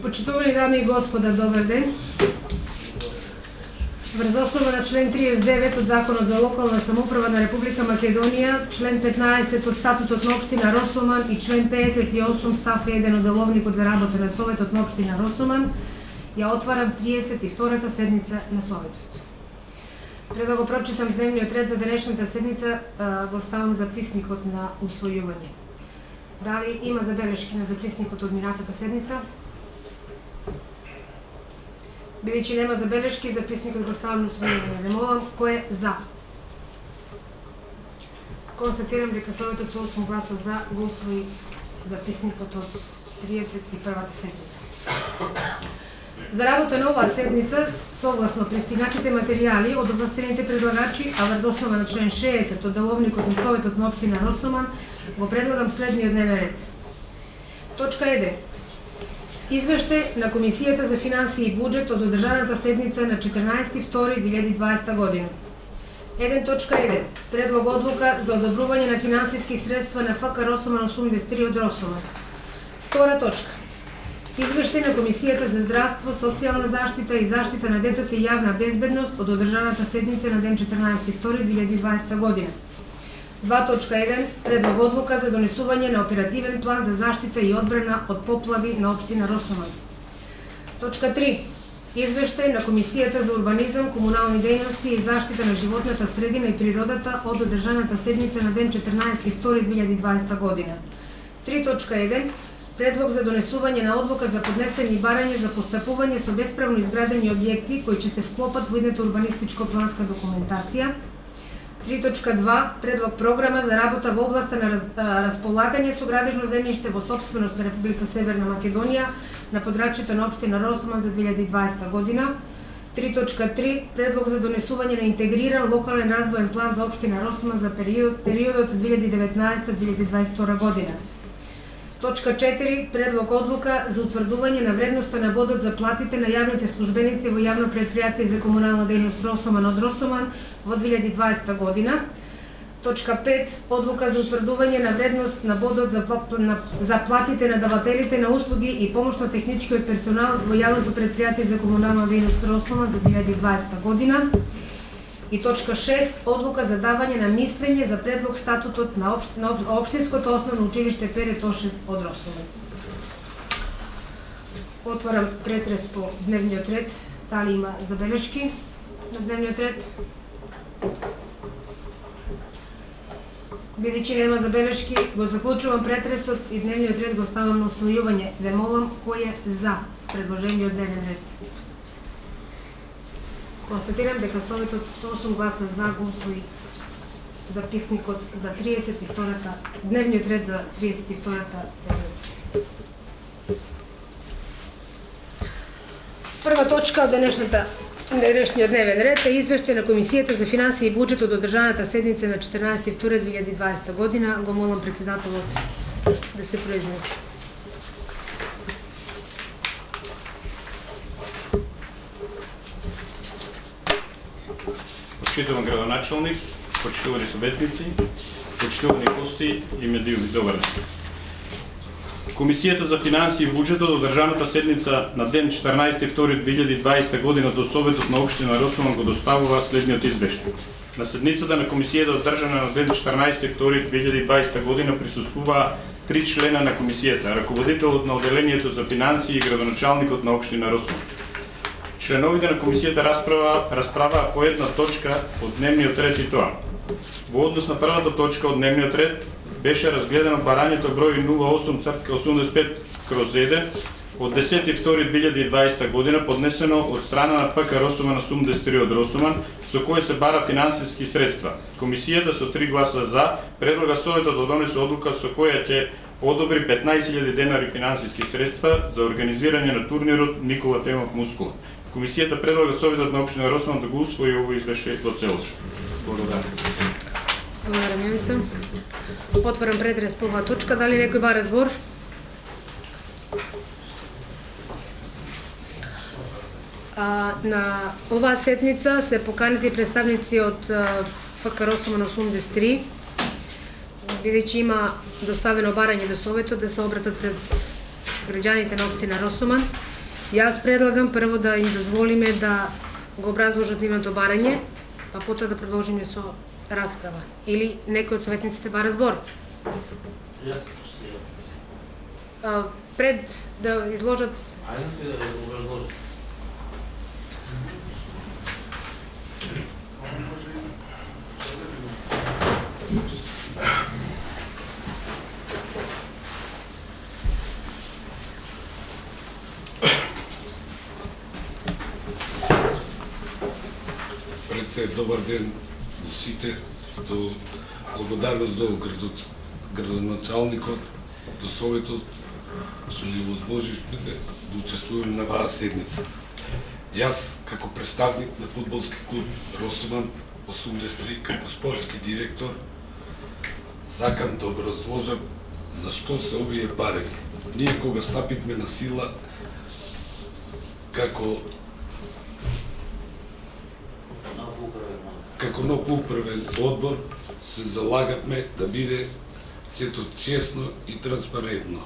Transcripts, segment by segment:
Почитувани дами и господа, добар ден. Врз основа на член 39 од Законот за локална самоуправа на Република Македонија, член 15 од Статутот на општина Росоман и член 58 став 1 од Деловникот за работа на Советот на општина Росоман, ја отварам 32-та седница на Советот. Пред да го прочитам дневниот ред за денешната седница, го оставам записникот на усвојување. Дали има забелешки на записникот од минатата седница? Бидејќи нема забелешки, записникот го ставам на усвојување. Ве молам, кој е за? Констатирам дека Советот со 8 гласа за го усвои записникот од 31-та седница. За работа на оваа седница, согласно пристигнатите материјали од овластените предлагачи, а врз основа на член 60 од Деловникот на Советот на општина Росоман, го предлагам следниот дневен ред. Точка 1. Извештај на Комисијата за финансии и буџет од одржаната седница на 14.2.2020 година. 1.1. Предлог одлука за одобрување на финансиски средства на ФК Росоман 83 од Росоман. 2 точка. Извештај на Комисијата за здравство, социјална заштита и заштита на децата и јавна безбедност од одржаната седница на ден 14.2.2020 година. 2.1. Предлог одлука за донесување на оперативен план за заштита и одбрана од поплави на општина Росоман. Точка 3. Извештај на Комисијата за урбанизам, комунални дејности и заштита на животната средина и природата од одржаната седница на ден 14.2.2020 година. 3.1. Предлог за донесување на одлука за поднесени барања за постапување со бесправно изградени објекти кои ќе се вклопат во едната урбанистичко-планска документација. 3.2. Предлог програма за работа во областа на располагање со градежно земјиште во сопственост на Република Северна Македонија на подрачјето на општина Росоман за 2020 година. 3.3. Предлог за донесување на интегриран локален развоен план за општина Росоман за периодот 2019-2022 година. Точка 4. Предлог одлука за утврдување на вредноста на бодот за платите на јавните службеници во јавно предпријатие за комунална дејност Росоман од Росоман во 2020 година. Точка 5. Одлука за утврдување на вредност на бодот за платите на давателите на услуги и помошно-техничкиот персонал во јавното предпријатие за комунална дејност Росоман за 2020 година. И точка 6. Одлука за давање на мислење за предлог статутот на Општинското основно училиште Пере Тошев од Росоман. Отварам претрес по дневниот ред. Дали има забелешки на дневниот ред? Бидејќи нема забелешки, го заклучувам претресот и дневниот ред го ставам на усвојување. Ве молам, кој е за предложениот дневен ред? Констатирам дека Советот со 8 гласа за го усвои записникот за 32-та, дневниот ред за 32-та седница. Прва точка од денешниот дневен ред е извештај на Комисијата за финансии и буџет од одржаната седница на 14.2.2020 година. Го молам председателот да се произнесе. Почитуван градоначалник, почитувани советници, почитувани гости и медиуми, добар ден. Комисијата за финансии и буџет од одржаната седница на ден 14.2.2020 година до Советот на општина Росоман го доставува следниот извештај. На седницата на комисијата одржана на ден 14.2.2020 година присуствуваа 3 члена на комисијата, раководителот на оделението за финансии и градоначалникот на општина Росоман. Членовите на комисијата расправаа по една точка од дневниот ред и тоа. Во однос на првата точка од дневниот ред беше разгледано барањето број 08/85/1 од 10.2.2020 година поднесено од страна на ПК Росоман 83 од Росоман, со кој се бара финансиски средства. Комисијата со 3 гласа за предлага Советот да донесе одлука со која ќе одобри 15.000 денари финансиски средства за организирање на турнирот Никола Темов Мускула. Комисијата предлага Советот на општина Росоман да го усвои овој извештај до целост. Благодарам. Благодарам, Јовица. Отварам претрес по оваа точка. Дали некој бара збор? На оваа седница се поканети представници од ФК Росоман 83, бидејќи има доставено барање до Советот да се обратат пред граѓаните на општина Росоман. Јас предлагам прво да им дозволиме да го образложат нивното барање, па потоа да продолжиме со расправа. Или некој од советниците бара збор. Јас се. Пред да изложат. Ајде да го образложи. Пред се добар ден до сите, до благодарност до градоначалникот, до Советот, што ни возможивте да учествуваме на оваа седница. Јас, како представник на фудбалски клуб Росуман 83, како спортски директор, сакам да образложам зашто се овие барања. Ние кога стапивме на сила како нов управен одбор, се залагавме да биде сето честно и транспарентно.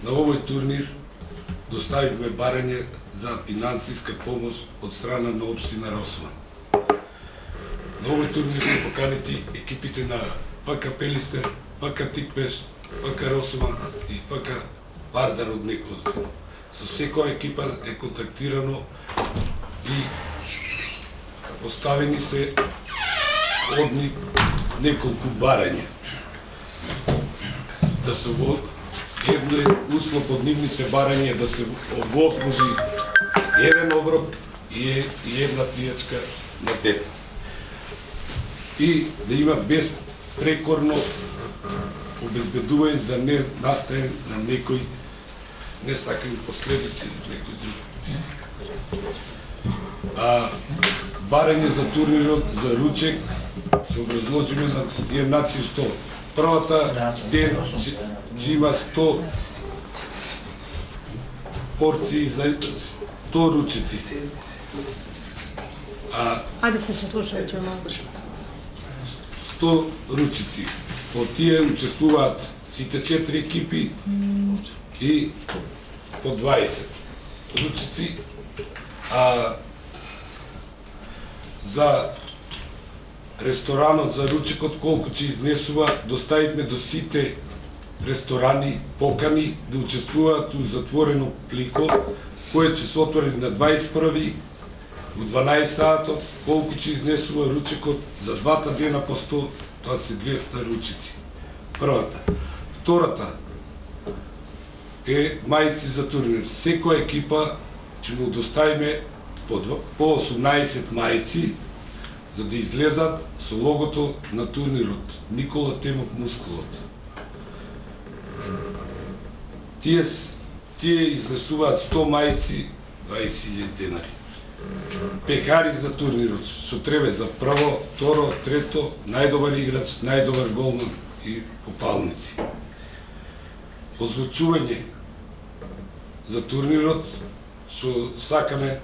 На овој турнир доставивме барање за финансиска помош од страна на општина Росуман. На овој турнир се поканети екипите на ФК Пелистер, ФК Тиквеш, ФК Росуман и ФК Вардар од Некоден. Со секоја екипа е контактирано и поставени се од нив неколку барања. Да се едно услов од нивните барања да се овозможи еден оброк и една пијачка на ден. И да има безпрекорно обезбедување да не настае на некои несакани последици или некои други ризик. Барање за турнирот за ручек се образложиме на тие наци што првата ден ќе има 100 порции за 100 ручеци. Ајде се сослушаме ќе малку. 100 ручеци. Од тие учествуваат сите 4 екипи и по 20 ручеци. За ресторанот, за ручекот, колку ќе изнесува, доставивме до сите ресторани покани да учествуваат у затворено плико, кое ќе се отвори на 21. у 12 саатот, колку ќе изнесува ручекот за двата дена по 100, тоа се 200 ручеци. Првата. Втората е мајци за турнир. Секоја екипа ќе му доставиме по 18 мајци, за да излезат со логото на турнирот Никола Темов Мускулот. Тие изнесуваат 100 мајци, 20.000 денари. Пехари за турнирот, што треба за прво, второ, трето, најдобар играч, најдобар голман и пофалници. Озвучување за турнирот, што сакаме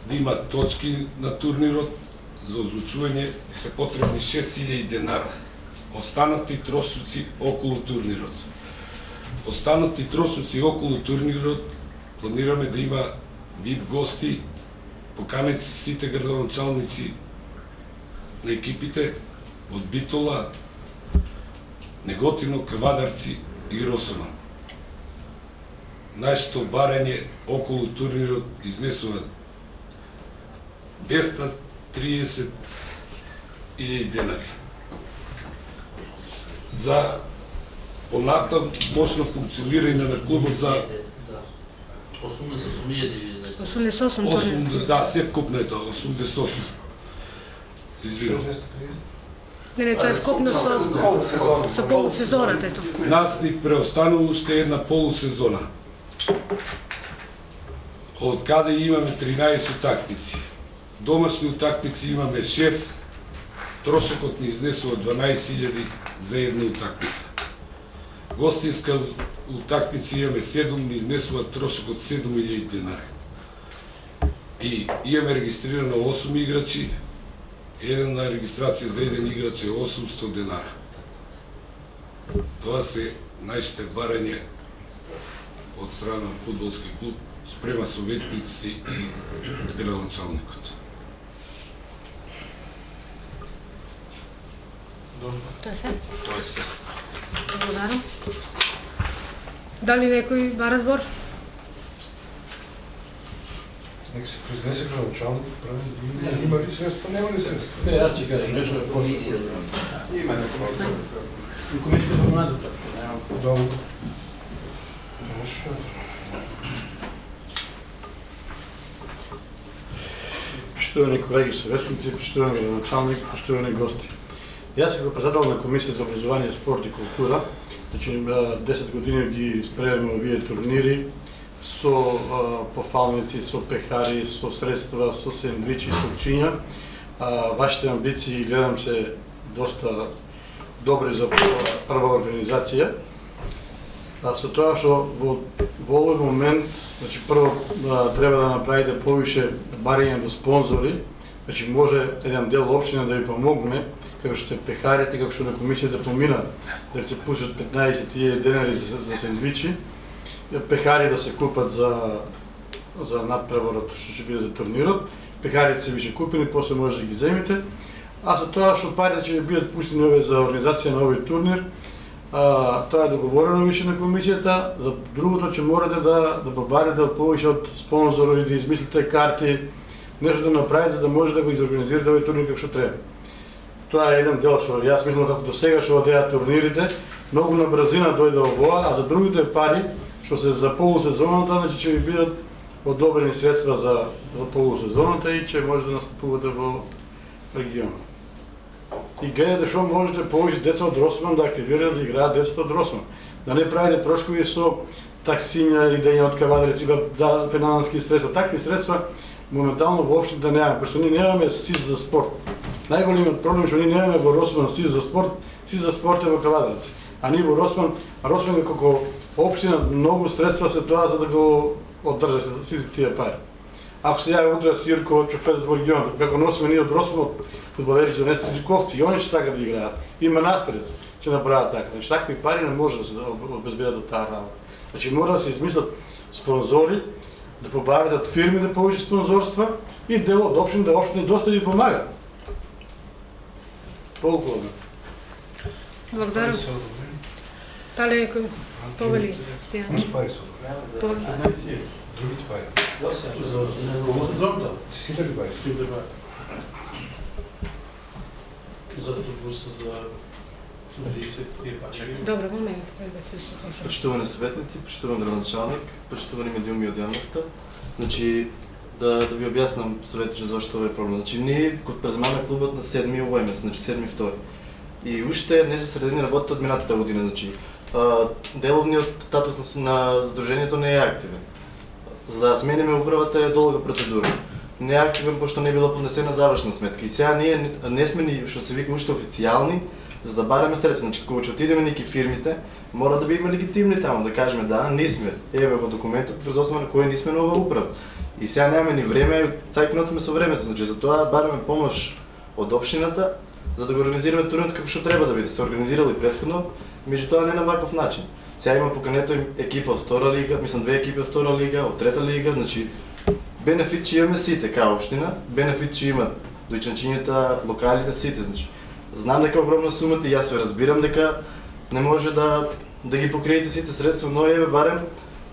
да има точки на турнирот, за озвучување се потребни 6.000 денара. Останати трошоци околу турнирот. Останати трошоци околу турнирот планираме да има VIP гости, поканети сите градоначалници на екипите од Битола, Неготино, Кавадарци и Росуман. Нашето барање околу турнирот изнесува 230.000 денари. За понатамошно функционирање на клубот за 88 да, се вкупно е тоа, 88. Извинувам. Не, тоа е вкупно со полусезоната е тоа вкупно. Нас ни преостанува уште една полусезона. Од каде имаме 13 утакмици. Домашни утакмици имаме 6, трошокот ни изнесува 12.000 за една утакмица. Гостинска утакмици имаме 7, ни изнесува трошокот 7.000 денари. И имаме регистрирано 8 играчи, една регистрација за еден играч е 800 денара. Тоа се нашите барања од страна на фудбалски клуб спрема советници и градоначалникот. Тоа се. Тоа е се. Благодарам. Дали некој бара збор? Нека се произнесе градоначалник, прави, има ли средства, нема ли средства? Не, аз ќе кажам нешто на комисијата. Има комисијата. Комисијата за младото. Добро. Може. Почитувани колеги съветници, почитувани градоначалник, почитувани гости. Јас како председател на Комисија за образование, спорт и култура, значи 10 години ги спремаме овие турнири со пофалници, со пехари, со средства, со сендвичи, со чинја. Вашите амбиции, гледам се, доста добри за прва организација. Со тоа што во овој момент, значи прво треба да направите повише барање до спонзори, значи може еден дел општина да ви помогне, како што се пехарите, како што на комисијата помина да се пушат 15.000 денари за сендвичи, пехари да се купат за надпреварот што ќе биде за турнирот, пехарите се више купени, после може да ги земите, а со тоа што парите ќе бидат пуштени овие за организација на овој турнир, тоа е договорено више на комисијата, за другото ќе морате да побарите повише од спонзори, да измислите карти, нешто да направите за да може да го изорганизирате овој турнир како што треба. Тоа е еден дел што јас мислам како до сега што одеа турнирите, многу на брзина дојде овоа, а за другите пари што се за полусезоната, значи ќе ви бидат одобрени средства за полусезоната и ќе може да настапувате во регионот. И гледате што можете повеќе деца од Росман да активирате да играат децата од Росман. Да не правите трошкови со таксиња, идења од кавадрици, да финансиски средства. Такви средства моментално воопшто да немаме, пошто ние немаме СИС за спорт. Најголемиот проблем што ние немаме во Росман СИС за спорт е во кавадрици. А ние во Росман е како општина многу средства се тоа за да го оддржа сите тие пари. Ако се јави утре Сирко, Чофез во регионот, како носиме ние од Росман, фудбалери ќе донесат езиковци, и они ќе сакат да играат. И Манастерец ќе направат така. Значи такви пари не може да се обезбедат од таа работа. Значи мора да се измислат спонзори, да побарат фирми да повише спонзорства и дел од општини да општини доста ги помага. Толку. Благодарам. Дали некој повели Стојанче? Пари се одобрени. Другите пари. За сезоната? Сите ли пари? За автобуса за 80 тие пачаги. Добро, момент да се слуша. Почитувани съветници, почитуван градоначалник, почитувани медиуми од јавноста. Значи, да ви објаснам съветите зашто ова е проблем. Значи, ние го преземаме клубот на 7 овој месец, значи 7.2. И уште не се средени работите од минатата година. Значи, деловниот статус на Сдруженијето не е активен. За да смениме управата е долга процедура. Не е активен пошто не е била поднесена завршна сметка. И сега ние не сме ни, што се вика, уште официјални, за да бараме средства. Значи, кога ќе отидеме неки фирмите, мора да бидеме легитимни таму, да кажеме да, ние сме. Еве во документот врз основа на кој ние сме нова управа. И сега немаме ни време, цај нот сме со времето. Значи, затоа бараме помош од општината, за да го организираме турнирот како што треба да биде. Се организирали претходно, меѓутоа не на ваков начин. Сега има покането екипа од втора лига, мислам две екипи од втора лига, од трета лига, значи бенефит ќе имаме сите као општина, бенефит ќе имат дојчанчињата, локалите сите, значи. Знам дека огромна сумата и јас ве разбирам дека не може да ги покриете сите средства, но еве барем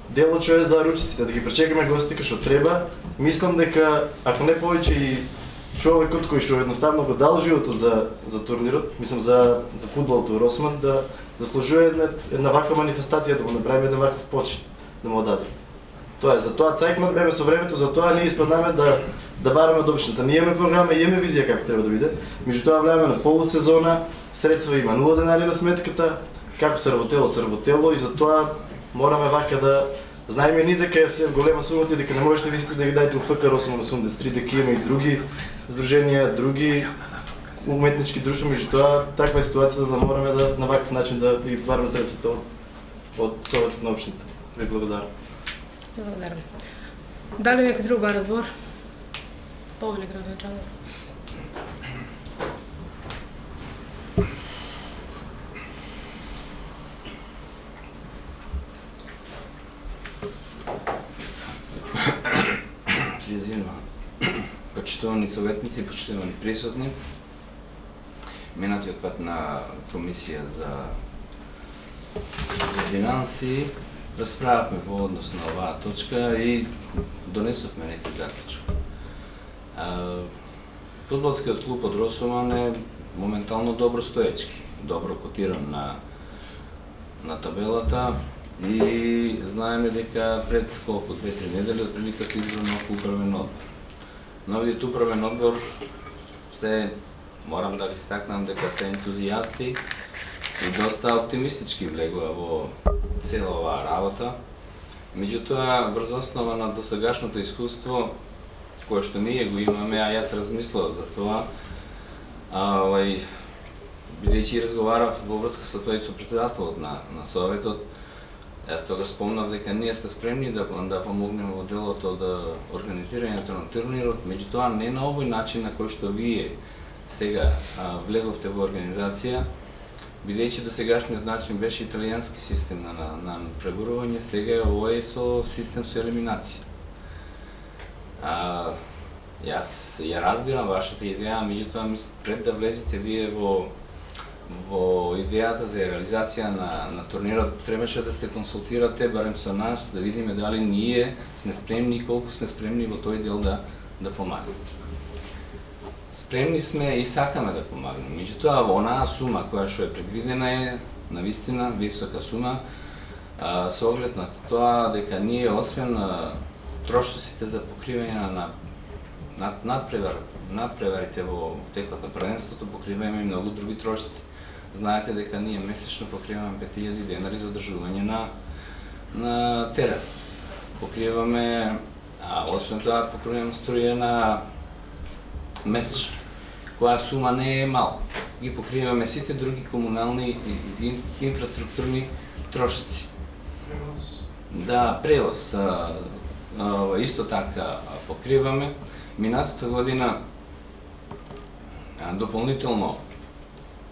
дело што е за ручиците, да ги пречекаме гостите што треба. Мислам дека ако не повеќе и човекот кој што едноставно го дал животот за турнирот, мислам за фудбалот во Росман, да заслужува една ваква манифестација, да го направиме еден ваков почин, да му даде. Тоа е, затоа цајкме време со времето, затоа ние испреднаме да бараме од општината. Ние имаме програма и имаме визија како треба да биде. Меѓутоа влеаме на полусезона, средства има 0 денари на сметката, како се работело и затоа мораме вака да знаеме ни дека се голема сумата и дека не можете висите да ги дајте у ФК Росман 83, дека има и други здруженија, други уметнички друштва, меѓутоа таква е ситуацијата да мораме да на ваков начин да ги бараме средствата од Советот на општината. Ви благодарам. Благодарам. Дали некој друг бара збор? Повели градоначалник. Почитувани советници, почитувани присутни, минатиот пат на комисија за финанси расправавме во однос на оваа точка и донесовме некои заклучок. Фудбалскиот клуб од Росуман е моментално добро стоечки, добро котиран на табелата и знаеме дека пред колку 2-3 недели од прилика се избра нов управен одбор. Новиот управен одбор се морам да ги стакнам дека се ентузијасти и доста оптимистички влегува во цела оваа работа. Меѓутоа, врз основа на досегашното искуство кое што ние го имаме, а јас размислував за тоа, бидејќи разговарав во врска со тој со председателот на советот, јас тогаш спомнав дека ние сме спремни да помогнеме во делото од организирањето на турнирот, меѓутоа не на овој начин на кој што вие сега влеговте во организација, бидејќи досегашниот начин беше италијански систем на преборување, сега е овој со систем со елиминација. Јас ја разбирам вашата идеја, меѓутоа пред да влезете вие во идејата за реализација на турнирот, требаше да се консултирате барем со нас, да видиме дали ние сме спремни и колку сме спремни во тој дел да помагаме. Спремни сме и сакаме да помагаме, меѓутоа онаа сума која што е предвидена е навистина висока сума, со оглед на тоа дека ние освен трошоците за покривање на надпреварите во текот на првенството, покриваме и многу други трошоци. Знаете дека ние месечно покриваме 5000 денари за одржување на терен. Покриваме, освен тоа, покриваме струја на месечно, која сума не е мал. Ги покриваме сите други комунални и инфраструктурни трошоци. Да, превоз исто така покриваме. Минатата година дополнително,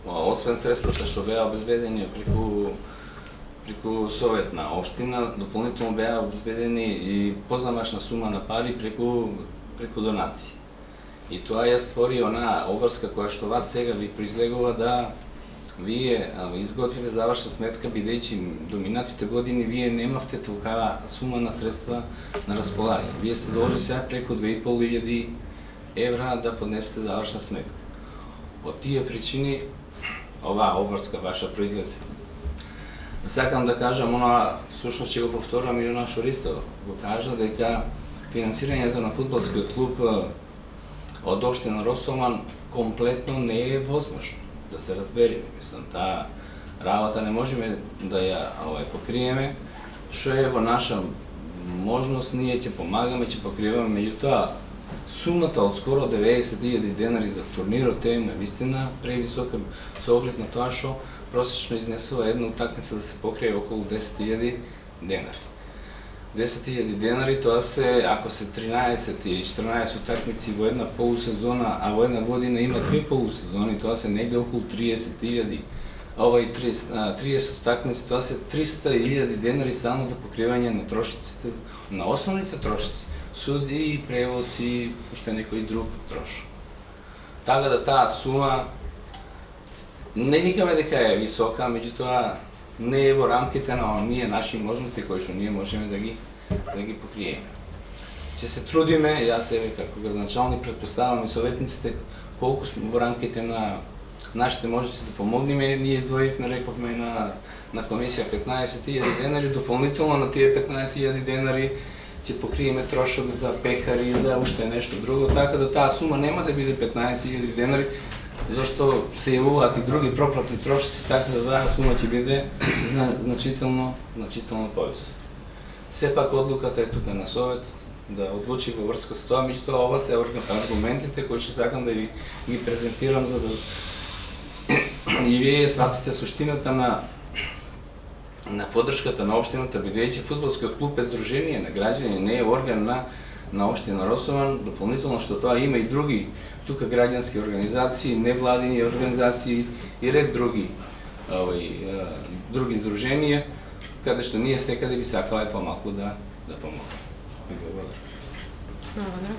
освен средствата што беа обезбедени преку Совет на општина, дополнително беа обезбедени и позамашна сума на пари преку донации. И тоа ја створи онаа обврска која што вас сега ви произлегува да вие изготвите завршна сметка, бидејќи до минатите години вие немавте толкава сума на средства на располагање. Вие сте должни сега преку 2500 евра да поднесете завршна сметка. Од тие причини оваа обврска ваша произлезе. Сакам да кажам она, всушност ќе го повторам и она што Ристо го кажа, дека финансирањето на фудбалскиот клуб од општина Росуман комплетно не е возможно. Да се разбериме, мислам, таа работа не можеме да ја покриеме, што е во наша можност, ние ќе помагаме, ќе покриваме, меѓутоа сумата од скоро 90.000 денари за турнирот е навистина превисока со оглед на тоа што просечно изнесува една утакмица да се покрие околу 10.000 денари. 10.000 денари, тоа се, ако се 13 или 14 утакмици во една полусезона, а во една година има 2 полусезони, тоа се негде околу 30.000. 30 утакмици, тоа се 300.000 денари само за покривање на трошоците, на основните трошоци, суди, превоз и уште некој друг трошок. Така да таа сума не викаме дека е висока, меѓутоа не е во рамките на оние наши можности кои што ние можеме да ги покриеме. Ќе се трудиме, јас еве како градоначалник претпоставам и советниците колку сме во рамките на нашите можности да помогнеме. Ние издвоивме, рековме на комисија 15.000 денари, дополнително на тие 15.000 денари ќе покриеме трошок за пехари, за уште нешто друго, така да таа сума нема да биде 15.000 денари, зашто се јавуваат и други проплатни трошоци, така да таа сума ќе биде значително повисока. Сепак одлуката е тука на Совет да одлучи во врска со тоа, меѓутоа ова се аргументите кои што сакам да ги презентирам за да и вие сватите суштината на поддршката на општината, бидејќи фудбалскиот клуб е здружение на граѓани, не е орган на општина Росуман, дополнително што тоа има и други тука граѓански организации, невладини организации и ред други здруженија, каде што ние секаде би сакале помалку да помогнеме. Ви благодарам. Благодарам.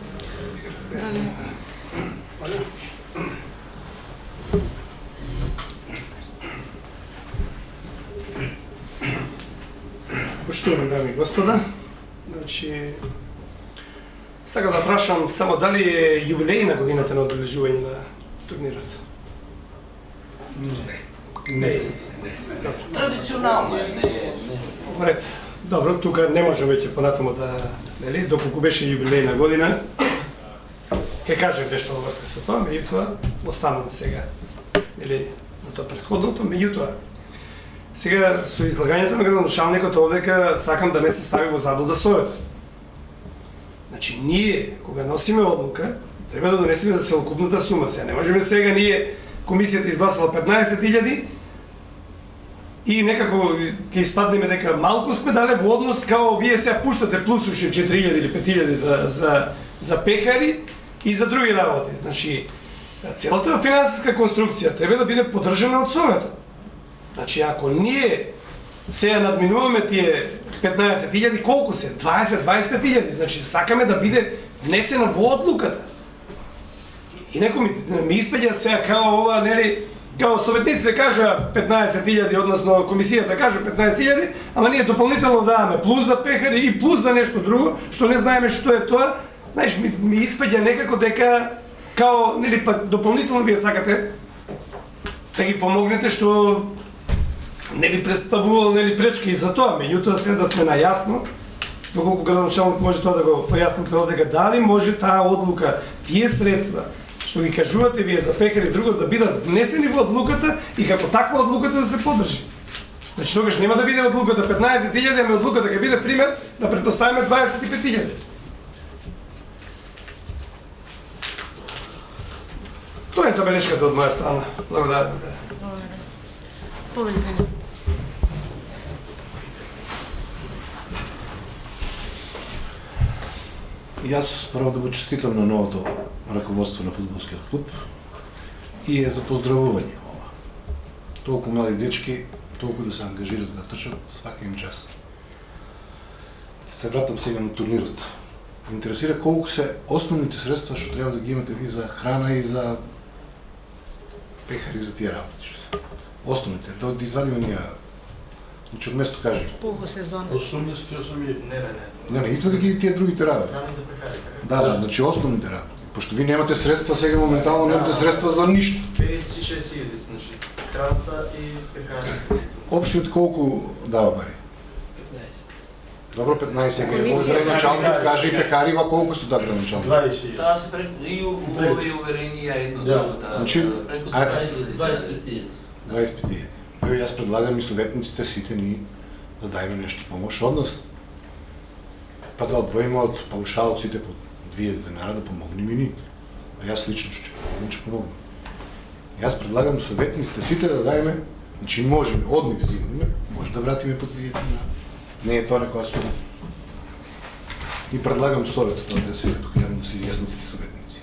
Поштовани дами и господа, значи сакам да прашам само дали е јубилеј на годината на одбележување на турнирот? Не. Традиционално е, не. Ред. Добро, тука не можам веќе понатаму да, нели, доколку беше јубилеј на година, ќе кажем нешто во врска со тоа, меѓутоа останувам сега, или на тоа претходното, меѓутоа сега со излагањето на градоначалникот овдека сакам да не се стави во заблуда советот. Значи ние кога носиме одлука, треба да донесеме за целокупната сума. Сега не можеме сега ние комисијата изгласала 15.000 и некако ќе испаднеме дека малку сме дале во однос као вие сега пуштате плюс уште 4.000 или 5.000 за пехари и за други работи. Значи целата финансиска конструкција треба да биде поддржана од советот. Значи ако ние сега надминуваме тие 15.000, колку се? 20-25.000. Значи сакаме да биде внесено во одлуката. Инаку ми испеѓа сега као ова, нели, као советниците кажа 15.000, односно комисијата кажа 15.000, ама ние дополнително даваме плюс за пехари и плюс за нешто друго, што не знаеме што е тоа. Знаеш, ми испеѓа некако дека као, нели, пак дополнително вие сакате да ги помогнете што не би представувал, нели, пречки и за тоа, меѓутоа сега да сме најасно, доколку градоначалник може тоа да го појасните овдека, дали може таа одлука, тие средства што ги кажувате вие за пекари и друго да бидат внесени во одлуката и како таква одлуката да се поддржи. Значи тогаш нема да биде одлуката 15.000, ами одлуката ќе биде пример да претпоставиме 25.000. Тоа е забелешката од моја страна. Благодарам. Повеликане. И аз право да го честитам на новото раководство на фудбалскиот клуб и е за поздравување ова. Толку млади дечки, толку да се ангажират да трчат, свака им час. Се вратам сега на турнирот. Интересира колку се основните средства што треба да ги имате ви за храна и за пехари за тие работи. Основните, да извадиме ние. Значи од месец кажи. Полусезона. 88.000. Не, извади ги тие другите работи. Да, значи основните работи. Пошто ви немате средства сега моментално, немате средства за ништо. 56.000, значи храната и пехарите. Обштиот колку дава пари? 15. Добро, 15. Градоначалник каже и пехарива колку се да градоначалник? 20. Тоа се и улови уверенија едно другото. Значи, 25.000. 25. Ево јас предлагам и советниците сите ни да дајме нешто помош од нас. Па да одвоиме од паушалците по 2 денара да помогнем и ни. А јас лично ќе помогнем. Јас предлагам советниците сите да дајме, значи можеме, од нив взимаме, може да вратиме по 2 денара. Не е тоа некоја сума. И предлагам советот тоа да се тука јавно си јасниците советници.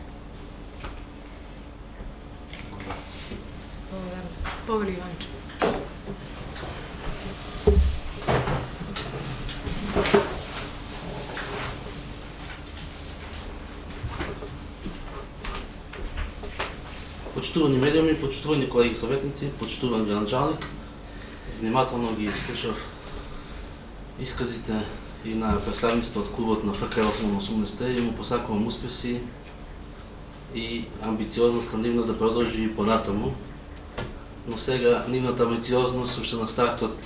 Благодарам. Повели Иванче. Почитувани медиуми, почитувани колеги советници, почитуван градоначалник, внимателно ги слушав исказите и на представниците од клубот на ФК 80 и му посакувам успеси и амбициозноста нивна да продолжи и понатаму. Но сега нивната амбициозност уште на стартот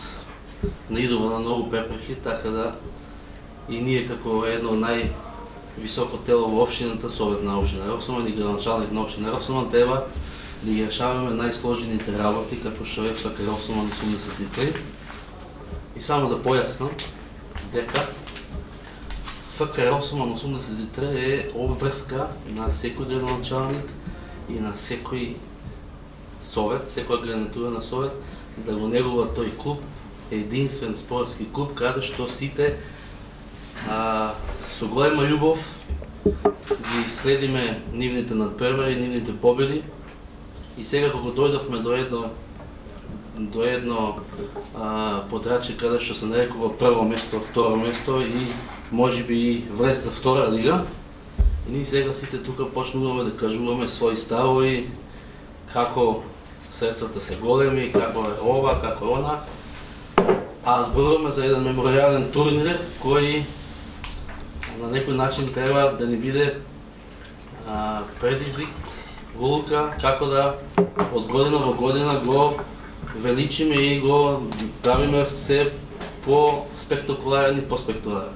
наидува на многу препреки, така да и ние како едно највисоко тело во општината, Совет на општина Росоман и градоначалник на општина Росоман, треба да ги решаваме најсложените работи како што е ФК Росоман 83. И само да појаснам дека ФК Росоман 83 е обврска на секој градоначалник и на секој совет, секоја гарнитура на совет, да го негува тој клуб, единствен спортски клуб, каде што сите со голема љубов ги следиме нивните надпревари, нивните победи. И сега кога дојдовме до едно подрачје каде што се нарекува прво место, второ место и можеби и влез за втора лига, И ние сега сите тука почнуваме да кажуваме свои ставови, како средствата се големи, како е ова, како е она. А зборуваме за еден мемориален турнир кој на некој начин треба да ни биде предизвик, улука, како да од година во година го величиме и го правиме се по-спектакуларен и по-спектакуларен.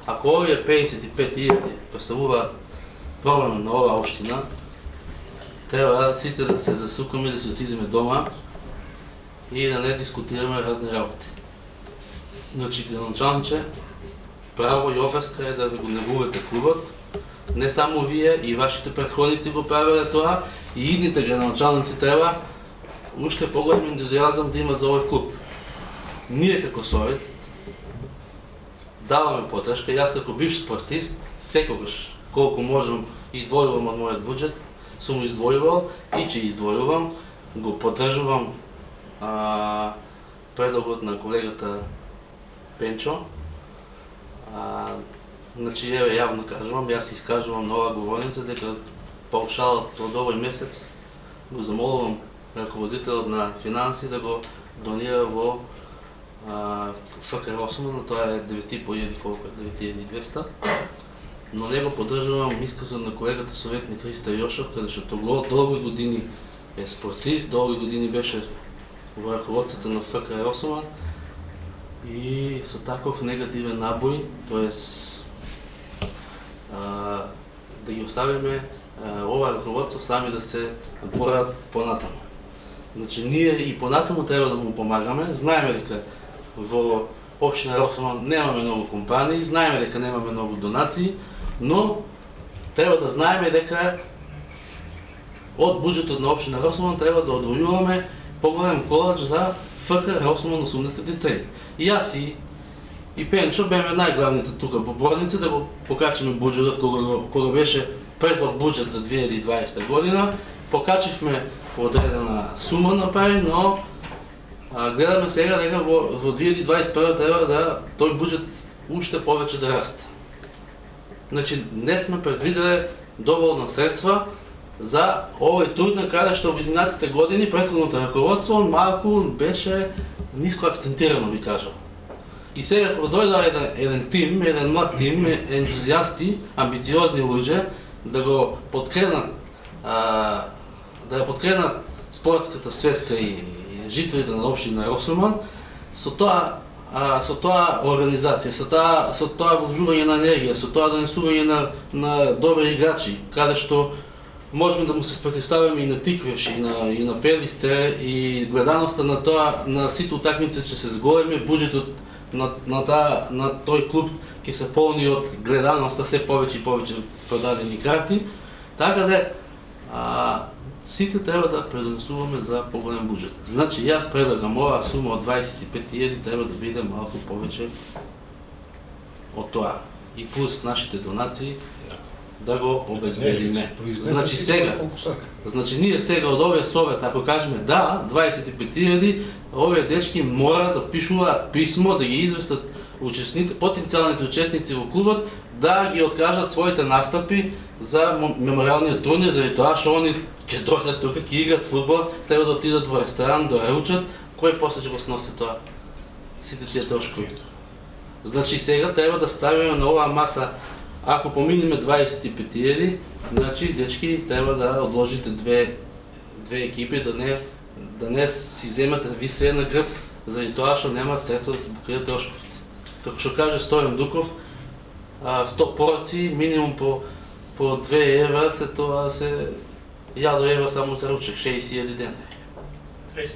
Ако овие 55.000 представуваат проблем на оваа општина, треба сите да се засукаме и да се отидеме дома и да не дискутираме разни работи. Значи, градоначалниче, право и обврска е да го негувате клубот. Не само вие, и вашите предходници го правиле тоа, и идните градоначалници треба уште поголем ентузиазам да имат за овој клуб. Ние како совет даваме подршка, јас како бивш спортист, секогаш колку можам издвојувам од мојот буџет, сум издвојувал и че издвојувам, го поддржувам предлогот на колегата Пенчо. Значи, еве, јавно кажувам, јас искажувам на оваа говорница дека паушалот од овој месец го замолувам раководителот на финанси да го донира во ФК Осман, тоа е 9.500, колку е 9.200. Но не го поддржувам исказот на колегата советник Христа Јошов, каде што тоа долги години е спортист, долги години беше во раководството на ФК Осман и со таков негативен набој, тоест да ги оставиме ова раководство сами да се борат понатаму. Значи, ние и понатаму треба да му помагаме. Знаеме дека во општина Росомон немаме многу компании, знаеме дека немаме многу донации, но треба да знаеме дека од буџетот на општина Росомон треба да одвојуваме поголем колач за ФК Росомон 83. И јас и Пенчо беме најглавните тука поборници да го покачиме буџетот кога беше предлог буџет за 2020 година. Покачивме одредена сума на пари, но гледаме сега дека во 2021 треба да тој буџет уште повеќе да расте. Значи, не сме предвиделе доволно средства за овој турнир, каде што во изминатите години претходното раководство малку беше ниско акцентирано, ви кажам. И сега кога дојде еден тим, еден млад тим, ентузијасти, амбициозни луѓе, да го подкренат, да ја подкренат спортската свеска и жителите на општина Росомон, со тоа организација, со тоа вложување на енергија, со тоа донесување на добри играчи, каде што можеме да му се спротивставиме и на Тиквеш, и на Пелисте, и гледаноста на тоа, на сите утакмици ќе се зголеми, буџетот на тој клуб ќе се полни од гледаноста, се повеќе и повеќе продадени карти, така да сите треба да предонесуваме за поголем буџет. Значи, јас предлагам оваа сума од 25.000 треба да биде малку повеќе од тоа. И плюс нашите донации да го обезбедиме. Значи, ние сега од овој совет, ако кажеме да, 25.000, овие дечки мора да пишуваат писмо, да ги известат потенцијалните учесници во клубот, да ги откажат своите настапи за мемориалниот турнир, заради тоа што они ќе дојдат тука, ќе играат фудбал, треба да отидат во ресторан, да ручат, кој после ќе го сноси тоа? Сите тие трошкови. Значи, сега треба да ставиме на оваа маса. Ако поминеме 25.000, значи дечки треба да одложите две екипи, да не си земате ви све на грб, заради тоа што нема средства да се покријат трошковите. Како што каже Стојан Дуков, 100 порци, минимум по 2 евра, се тоа се јадо евра само за ручек, 60.000 дена. 120. 200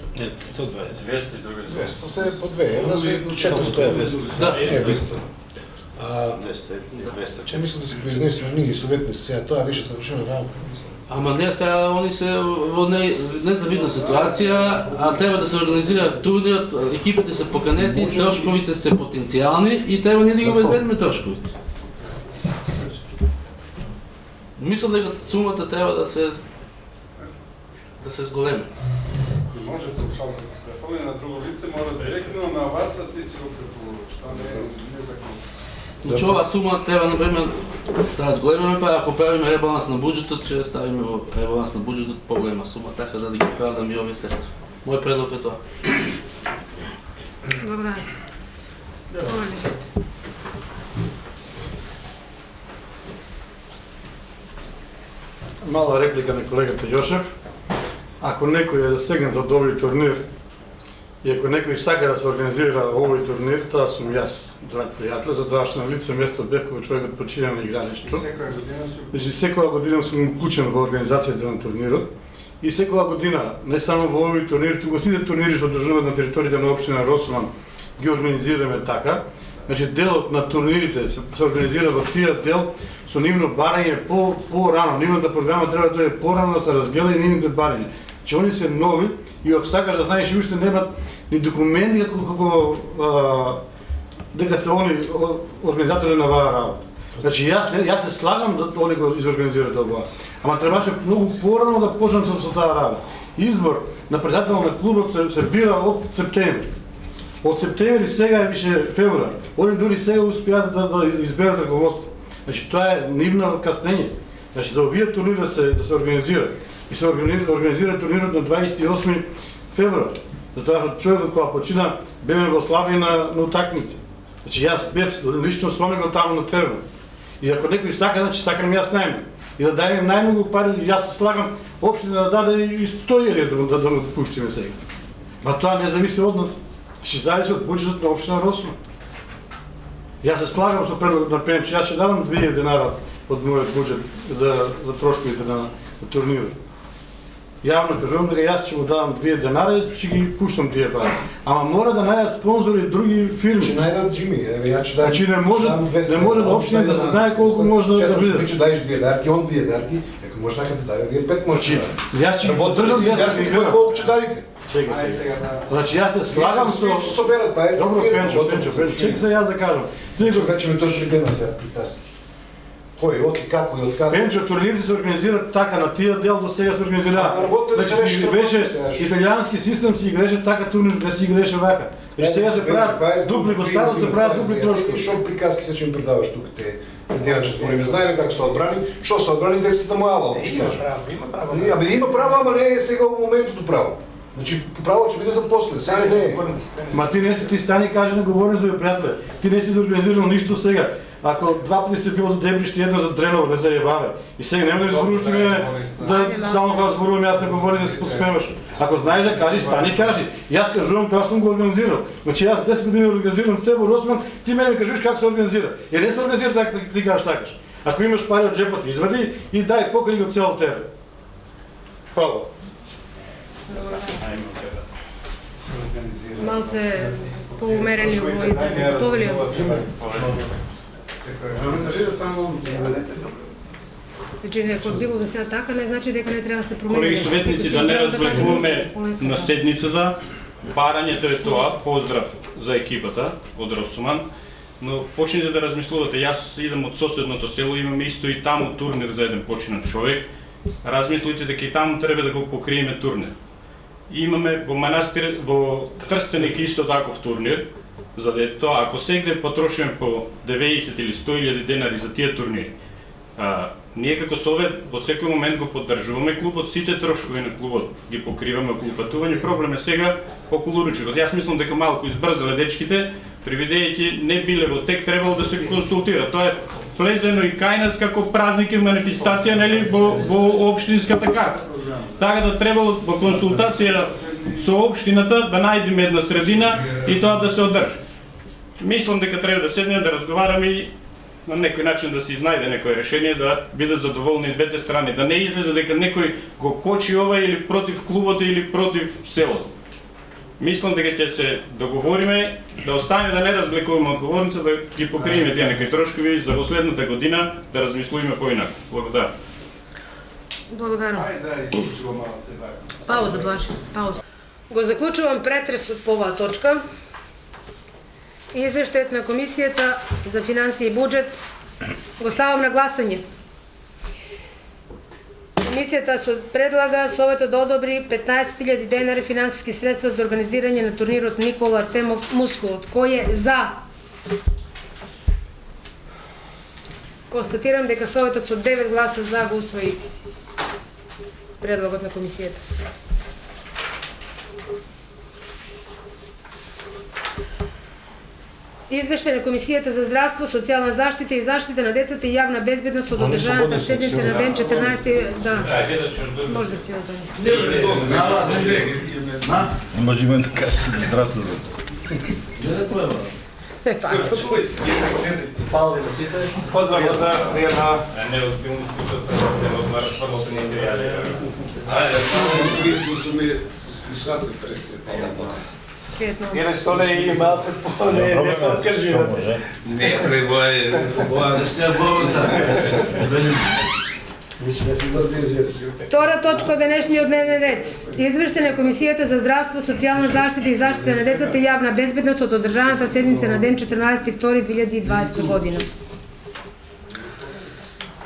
и друга. 200 се по 2 евра, се 400 евра. Да, 200. Че мисля да се произнесеме ние советници сега, тоа више съвършена работа. Ама не, сега они се во незавидна ситуација, а треба да се организира турнирот, екипите се поканети, трошковите се потенцијални и треба ние да ги обезбедиме трошковите. Мислам дека сумата треба да се зголеми. Не може паушал да се префали на друго лице, мора директно на вас, а ти си го препоручиш. Това не е законно. Значи ова сума треба на време да разговараме, па ако правиме ребаланс на буџетот, ќе ставиме во ребаланс на буџетот поголема сума, така да ги правдаме и овие средства. Мој предлог е тоа. Благодарам. Ова не сте. Мала реплика на колегата Јошев. Ако некој е засегнат од овој турнир и ако некој сака да се организира овој турнир, тоа сум јас, драг пријател, затоа што на лице место бев кога човекот почина на игралишто. Значи секоја година сум уклучен во организацијата на турнирот и секоја година, не само во овој турнир, туку сите турнири што одржуваат на територијата на општина Росман ги организираме така. Значи делот на турнирите се организира во тие дел со нивно барање по-рано. Нивната програма треба да дојде по-рано да се разгледа и нивните барања. Че они се нови и ако сакаш да знаеш и уште немаат ни документи како дека се они организатори на оваа работа. Значи јас се слагам да они го изорганизираат ова. Ама требаше многу порано да почнат со таа работа. Избор на председател на клубот се бира од септември. Од септември сега е више февруар. Они дури сега успеат да изберат раководство. Значи тоа е нивно каснење. Значи за овие турнири да се организира. И се организира турнирот на 28 февруар. Затоа што човекот кога почина беме во Славија на утакмица. Значи јас бев лично со него таму на терен. И ако некој сака, значи сакам јас најмногу. И да дајме најмногу пари, јас се слагам општина да даде и 100.000 да му пуштиме сега. Ма тоа не зависи од нас. Значи зависи од буџетот на општина Росман. Јас се слагам со предлогот на Пенчо, јас ќе давам 2.000 динара од мојот буџет за трошковите на турнирот. Јавно кажувам дека јас ќе му давам 2 динара и ќе ги пуштам тие пари. Ама мора да најдат спонзори и други фирми. Ќе најдат Джими, еве ја ќе дадам. Значи не може да општина да се знае колку може да биде. Ќе даеш 2 дарки, он 2 дарки, ако може така да даде, вие 5 може. Јас ќе поддржам, јас ќе гледам колку ќе дадете. Чекај сега. Значи јас се слагам со соберат пари. Добро, Пенчо, чекај се јас да кажам. Ти го вече ми точно тема сега приказки. Кој, од како и од како? Пенчо, турнирите се организираат така, на тие дел до сега се организираат. Значи си беше италијански систем, си играше така турнир, не си играше вака. Значи сега се прават дупли, во старот се прават дупли трошки. Шо приказки се ќе ми предаваш тук те? Прединаче спорим, знаеме како се одбрани, што се одбрани, децата му авал, ти кажа. Има право. Абе има право, ама не е сега во моментото право. Значи право ќе биде за после, сега не е. Ма ти не си, ти стани кажи на говорим за пријателе. Ти не си организирал ништо сега. Ако два пати се било за Дебриште, едно за Дреново, не за Јебаве. И сега нема да изборуваш ти ме, да само кога зборувам јас не говори да се поспемаш. Ако знаеш да кажеш, стани кажи. Јас кажувам тоа сум го организирал. Значи јас 10 години организирам се во Росман, ти мене ми кажеш како се организира. И не се организира така ти кажеш сакаш. Ако имаш пари од джепот, извади и дај покри го цело тебе. Фала. Малце поумерени во изрази. Готови ли? Значи, ако било до сега така, не значи дека не треба да се промени. Колеги советници, да не развлекуваме на седницата. Барањето е тоа, поздрав за екипата од Росман, но почнете да размислувате. Јас идам од соседното село, имаме исто и таму турнир за еден починат човек. Размислите дека и таму треба да го покриеме турнир. Имаме во манастир, во Трстеник исто таков турнир, за да е тоа, ако сегде потрошиме по 90 или 100.000 денари за тие турнири, ние како совет во секој момент го поддржуваме клубот, сите трошкови на клубот ги покриваме околу патување. Проблем е сега околу ручекот. Јас мислам дека малку избрзале дечките, привидејќи не биле во тек, требало да се консултира. Тоа е влезено и кај нас како празник и манифестација, нели, во општинската карта. Така да требало во консултација со општината да најдеме една средина и тоа да се одржи. Мислам дека треба да седнеме да разговараме и на некој начин да се изнајде некој решение, да бидат задоволни двете страни, да не излезе дека некој го кочи ова или против клубот или против селото. Мислам дека ќе се договориме, да оставиме да не развлекуваме одговорница, да ги покриеме тие некои трошкови за во следната година, да размислуваме поинаку. Благодарам. Благодарам. Ајде, исклучува малце вака. Пауза, Блаже, пауза. Го заклучувам претресот по оваа точка. Извештајот на Комисијата за финансии и буџет го ставам на гласање. Комисијата предлага Советот да одобри 15.000 денари финансиски средства за организирање на турнирот Никола Темов Мускулот. Кој е за? Констатирам дека Советот со 9 гласа за го усвои предлогот на комисијата. Извештај на Комисијата за здравство, социјална заштита и заштита на децата и јавна безбедност од одржаната седница на ден 14. Да. Може да си одбрани. Можеме да кажете за здравство. Фала на сите. Поздрав за една Неозбилно слушате од разфрлото на материјали. Ајде, сме слушатели пред се. Ере столе и малце по не се откажи. Не, пребој, Втора точка од денешниот дневен ред. Извештај на Комисијата за здравство, социјална заштита и заштита на децата и јавна безбедност од одржаната седница на ден 14.2.2020 година.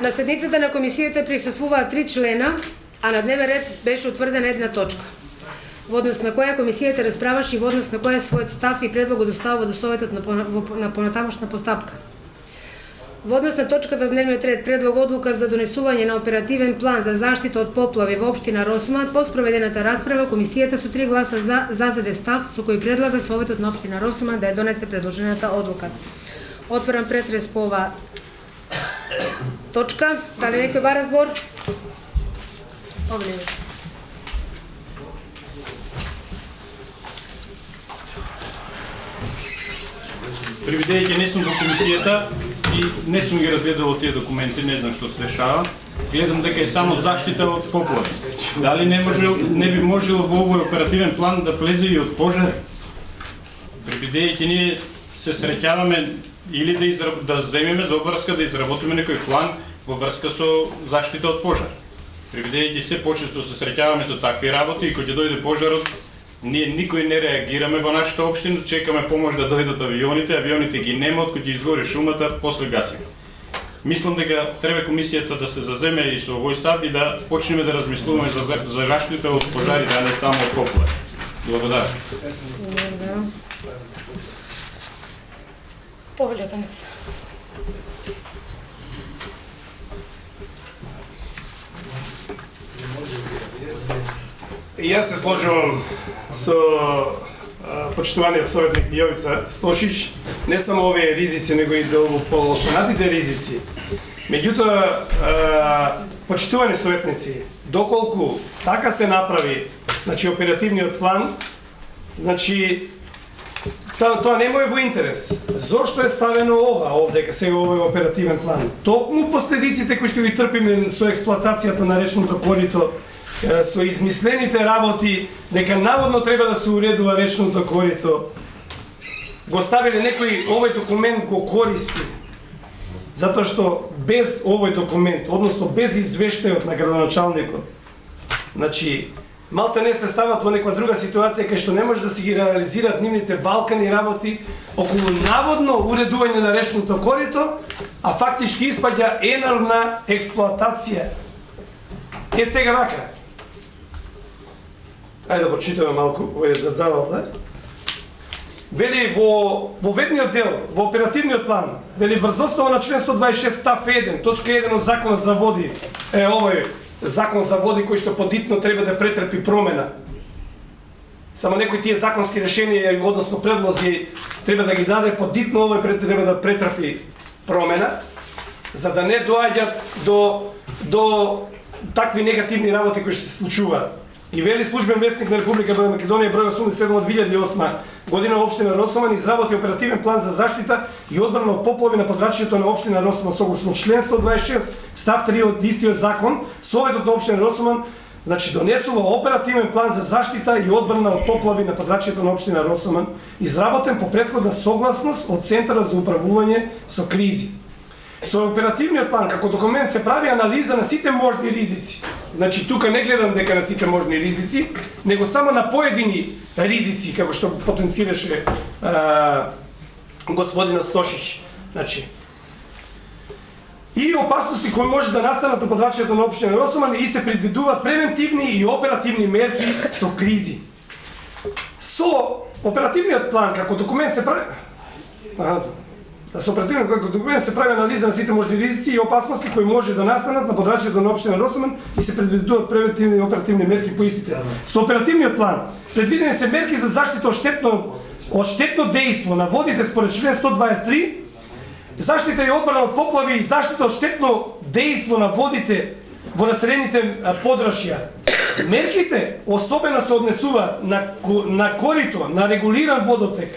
На седницата на Комисијата присуствуваат 3 члена, а на дневен ред беше утврдена една точка, во однос на која Комисијата расправаше и во однос на која својот став и предлог го доставува до Советот на понатамошна постапка. Во однос на точката од дневниот ред, предлог одлука за донесување на оперативен план за заштита од поплави во општина Росуман, по спроведената расправа, Комисијата со 3 гласа за зададе став со кој предлага Советот на општина Росуман да ја донесе предложената одлука. Отворам претрес по ова точка. Дали некој бара збор? Овде. Привидејќи не сум во комисијата и не сум ги разгледал тие документи, не знам што се дешава. Гледам дека е само заштита од поплави. Дали не би можело во овој оперативен план да влезе и од пожар? Привидејќи ние се среќаваме или да земеме за обврска да изработиме некој план во врска со заштита од пожар. Привидејќи се почесто се среќаваме со такви работи и кога ќе дојде пожарот, ние никој не реагираме во нашата општина, чекаме помош да дојдат авионите ги нема, од кои ќе изгори шумата, после гасиме. Мислам дека треба комисијата да се заземе и со овој став и да почнеме да размислуваме за заштита од пожари, а не само од поплави. Благодарам. Повелетенец. Јас се сложувам со почитуваниот советник Јовица Стошич, не само овие ризици, него и по останатите ризици. Меѓутоа, почитувани советници, доколку така се направи, значи оперативниот план, значи тоа не му е во интерес. Зошто е ставено ова овде, сега овој оперативен план? Токму последиците кои што ги трпиме со експлоатацијата на речното корито, со измислените работи, дека наводно треба да се уредува речното корито, го ставиле некој овој документ го користи, затоа што без овој документ, односно без извештајот на градоначалникот, значи, малта не се стават во некоја друга ситуација кај што не може да се ги реализираат нивните валкани работи околу наводно уредување на речното корито, а фактички испаѓа енормна експлоатација. Е сега вака. Ајде да прочитаме малку овој зацавал, да? Вели во ведниот дел, во оперативниот план, вели врз основа на член 126 став 1, точка 1 од Законот за води, овој Закон за води кој што подитно треба да претрпи промена. Само некои тие законски решенија, односно предлози, треба да ги даде подитно, овој треба да претрпи промена, за да не доаѓат до такви негативни работи кои се случуваат. И вели службен вестник на Република Македонија број 87 од 2008 година општина Росуман изработи оперативен план за заштита и одбрана од поплави на подрачјето на општина Росуман согласно член 126 став 3 од истиот закон. Советот на општина Росуман значи донесува оперативен план за заштита и одбрана од поплави на подрачјето на општина Росуман, изработен по претходна согласност од Центарот за управување со кризи. Со оперативниот план како документ се прави анализа на сите можни ризици. Значи тука не гледам дека на сите можни ризици, него само на поедини ризици како што потенцираше господинот Стошич. Значи и опасности кои може да настанат на подрачјето на општина Росуман и се предвидуваат превентивни и оперативни мерки со кризи. Со оперативниот план како документ се прави Да со оперативно документ се прави анализа на сите можни ризици и опасности кои може да настанат на подрачјето на општина Росоман и се предвидуваат превентивни и оперативни мерки по истите. Со оперативниот план предвидени се мерки за заштита од штетно дејство на водите според член 123, заштита и одбрана од поплави и заштита од штетно дејство на водите во населените подрашја. Мерките особено се однесуваат на корито, на регулиран водотек.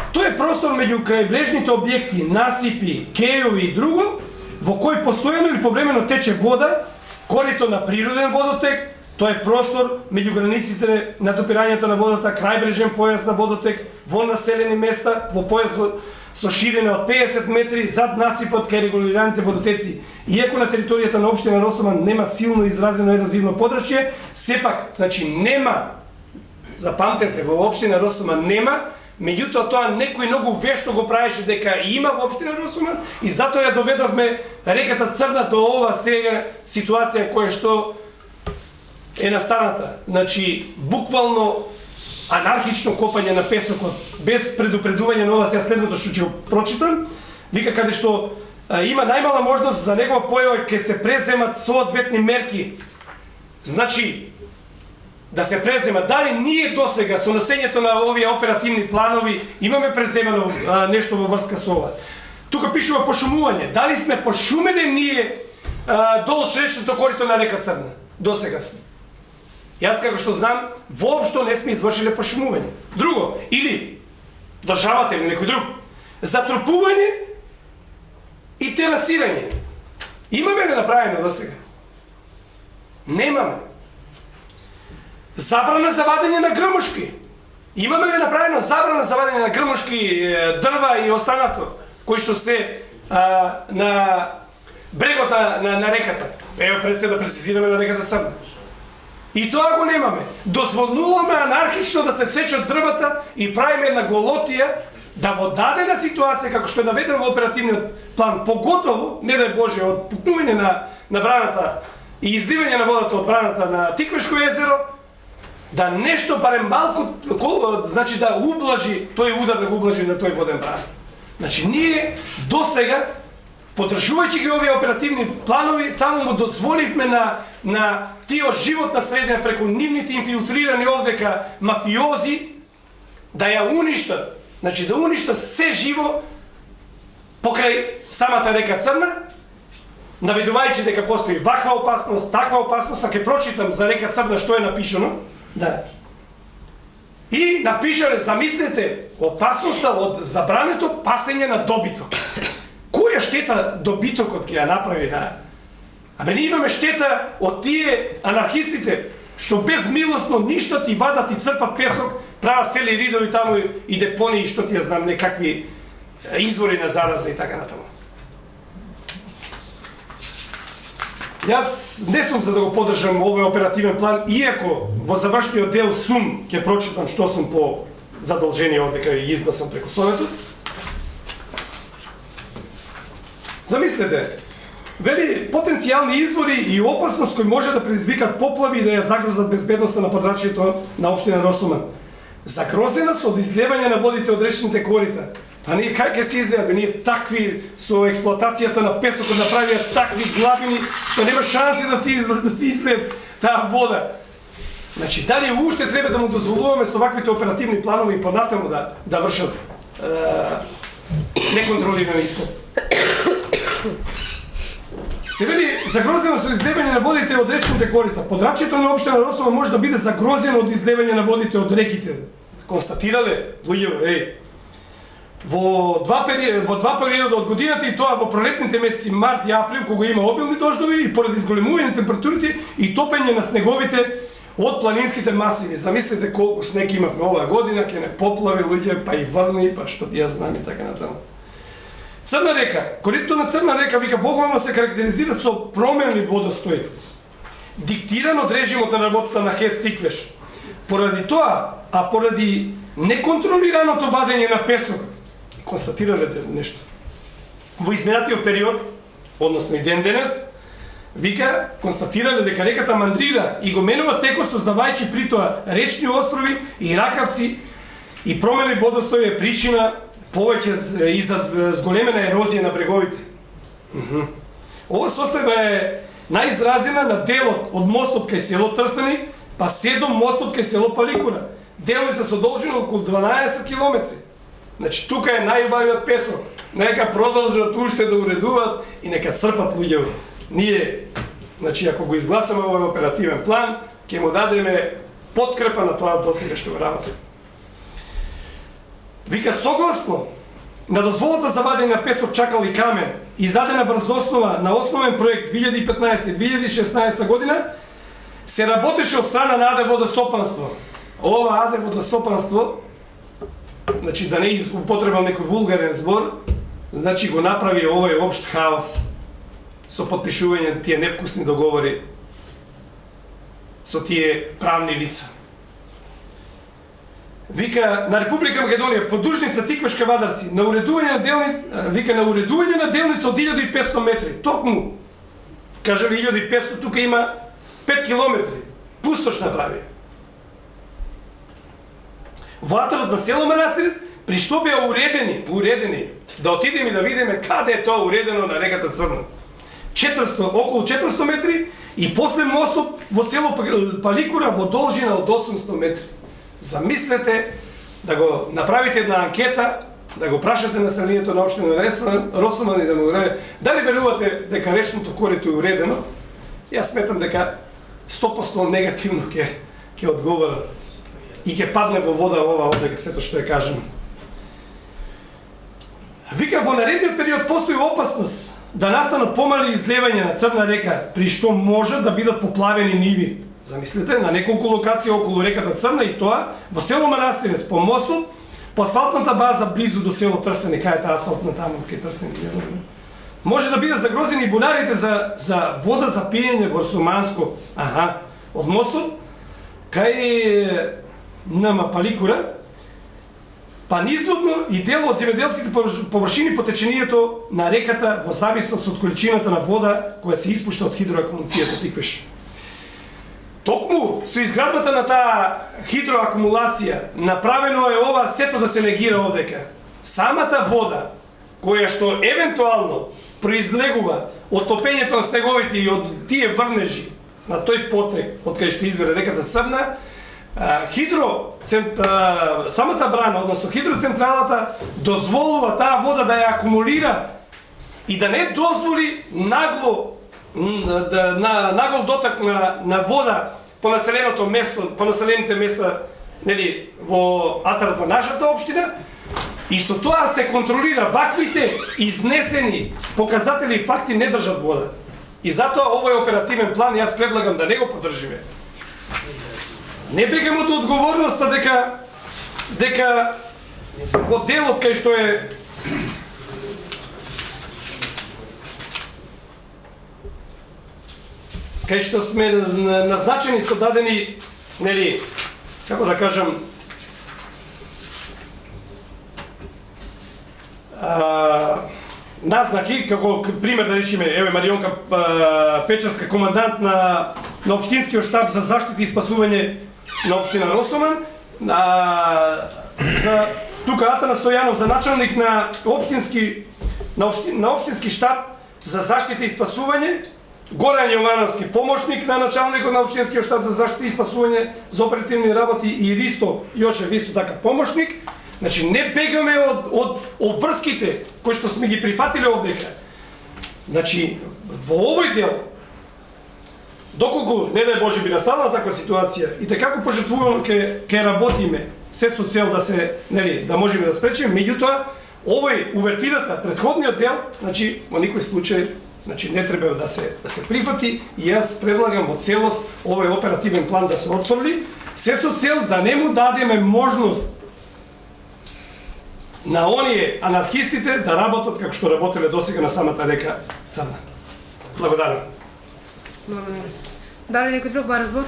Тој е простор меѓу крајбрежните објекти, насипи, кејови и друго, во кој постојано или повремено тече вода, корито на природен водотек, тоа е простор меѓу границите на допирањето на водата, крајбрежен појас на водотек, во населени места, во појас со ширене од 50 метри зад насипот кај регулираните водотеци. Иако на територијата на општина Росоман нема силно изразено ерозивно подрачје, сепак, значи нема, запамтете, во општина Росоман нема, меѓутоа тоа некој многу вешто го правеше дека има во општина Росоман и затоа ја доведовме реката Црна до ова сега ситуација која што е настаната. Значи, буквално анархично копање на песокот, без предупредување на ова сега следното што ќе го прочитам, вика каде што има најмала можност за негова појава ќе се преземат соодветни мерки. Значи, да се презема. Дали ние досега со носењето на овие оперативни планови имаме преземано нешто во врска со ова? Тука пишува пошумување. Дали сме пошумени ние долу речното корито на река Црна? Досега сме. Јас како што знам, воопшто не сме извршиле пошумување. Друго, или државата или некој друг, затрупување и терасирање. Имаме ли направено досега? Немаме. Забрана за вадење на грмушки. Имаме ли направено забрана за вадење на грмушки, дрва и останато, кои што се на брегот на реката? Ево пред се да прецизираме на реката Црна. И тоа го немаме. Дозволуваме анархично да се сечат дрвата и правиме една голотија да во дадена ситуација, како што е наведено во оперативниот план, поготово, не дај Боже, од пукнување на браната и изливање на водата од браната на Тиквешко езеро, да нешто барем малку, значи да ублажи тој удар, да го ублажи на тој воден бран. Значи ние досега, подржувајќи ги овие оперативни планови, само му дозволивме на тие животна средина преку нивните инфилтрирани овдека мафиози да ја уништат, значи да уништат се живо покрај самата река Црна, наведувајќи дека постои ваква опасност, таква опасност, а ќе прочитам за река Црна што е напишано. Да. И напишале, замислете, опасноста од забрането пасење на добиток. Која штета добитокот ќе ја направи на... Абе, ние имаме штета од тие анархистите, што безмилосно ништат и вадат и црпат песок, прават цели ридови таму и депони и што ти ја знам, некакви извори на зараза и така натаму. Јас не сум за да го поддржам овој оперативен план, иако во завршниот дел сум, ќе прочитам што сум по задолжение одека и изгласам преку Советот. Замислете, вели потенцијални извори и опасност кои може да предизвикат поплави и да ја загрозат безбедноста на подрачјето на општина Росоман. Загрозена со од излевање на водите од речните корита. А ние кај ќе се изгледат? Ние такви со експлоатацијата на песокот направија такви глабини, да нема шанси да се излеат таа вода. Значи, дали уште треба да му дозволуваме со ваквите оперативни планови и понатаму да вршат неконтролиран ископ? Се вели загрозено со излевање на водите од речните корита. Подрачјето на општина Росоман може да биде загрозено од излевање на водите од реките. Констатирале луѓе, во два периода од годината, и тоа во пролетните месеци март и април, кога има обилни дождови и поради зголемување на температурите и топење на снеговите од планинските масиви. Замислете колку снег имавме оваа година, ќе не поплави луѓе, па и врни, па што ти ја знам и така натаму. Црна река, коритото на Црна река вика поглавно се карактеризира со променлив водостој, диктиран од режимот на работата на ХЕЦ Тиквеш. Поради тоа, а поради неконтролираното вадење на песок, констатирале нешто. Во изминатиот период, односно и ден денес, вика, констатирале дека реката мандрира и го менува текот, создавајќи при тоа речни острови и ракавци, и променлив водостој е причина повеќе и за зголемена ерозија на бреговите. Ова состојба е најизразена на делот од мостот кај село Трстени, па 7 мостот кај село Паликура. Делница со должина околу 12 километри. Значи, тука е најубавиот песок. Нека продолжат уште да уредуваат и нека црпат луѓе. Ние, значи, ако го изгласаме овој оперативен план, ќе му дадеме подкрепа на тоа досега што го работи. Вика, согласно на дозволата за вадење на песок, чакал и камен, издадена врз основа на основен проект 2015-2016 година, се работеше од страна на АД Водостопанство. Ова АД Водостопанство, значи да не употребам некој вулгарен збор, значи го направи овој општ хаос со потпишување на тие невкусни договори со тие правни лица. Вика, на Република Македонија, подужница Тиквашка Вадарци, на уредување на делница, вика, на уредување на делница од 1500 метри. Токму, кажа ли 1500, тука има 5 километри. Пустош направи. Во аторот на село Манастирец, при што беа уредени, да отидеме и да видиме каде е тоа уредено на реката Црна. Околу 400 метри и после мостот во село Паликура во должина од 800 метри. Замислете да го направите една анкета, да го прашате населението на општина Росоман и да му говорите дали верувате дека речното корито е уредено. Јас сметам дека 100% негативно ќе одговорат и ќе падне во вода ова одека сето што ја кажем. Вика, во наредниот период постои опасност да настанат помали излевања на Црна река, при што може да бидат поплавени ниви. Замислете, на неколку локации околу реката Црна и тоа во село Манастирец по мостот, по асфалтната база близу до село Трстени, кај е таа асфалтна таму кај Трстени, не знам. Може да бидат загрозени бунарите за вода за пиење во Суманско. Од мостот кај НМ Паликура, па низводно и дел од земјоделските површини по течението на реката во зависност од количината на вода која се испушта од хидроакумулацијата Тиквеш. Токму со изградбата на таа хидроакумулација направено е ова сето да се негира одека. Самата вода која што евентуално произлегува од топењето на снеговите и од тие врнежи на тој потек од кај што извира реката Црна, самата брана, односно хидроцентралата, дозволува таа вода да ја акумулира и да не дозволи нагол дотак на вода по населеното место, по населените места, нели, во атарот на нашата општина, и со тоа се контролира ваквите изнесени показатели и факти не држат вода. И затоа овој оперативен план јас предлагам да не го поддржиме. Не бегаме од одговорноста дека во делот кај што е кај што сме назначени со дадени, нели, како да кажам, назнаки, како пример да решиме, еве Марионка Печарска, командант на општинскиот штаб за заштита и спасување на општина Росоман, за тука Атана Стојанов за началник на општински штаб за заштита и спасување, Горан Јовановски помошник на началникот на општинскиот штаб за заштита и спасување за оперативни работи и Ристо Јошев исто така помошник. Значи не бегаме од обврските кои што сме ги прифатиле овдека. Значи во овој дел, доколку не дај Боже би настанала таква ситуација и како пожртвувано ќе работиме се со цел да се, нели, да можеме да спречиме, меѓутоа овој увертирата претходниот дел, значи во никој случај, значи не треба да се прифати и јас предлагам во целост овој оперативен план да се отфрли, се со цел да не му дадеме можност на оние анархистите да работат како што работеле досега на самата река Црна. Благодарам. Благодарам. Дали некој друг бара збор?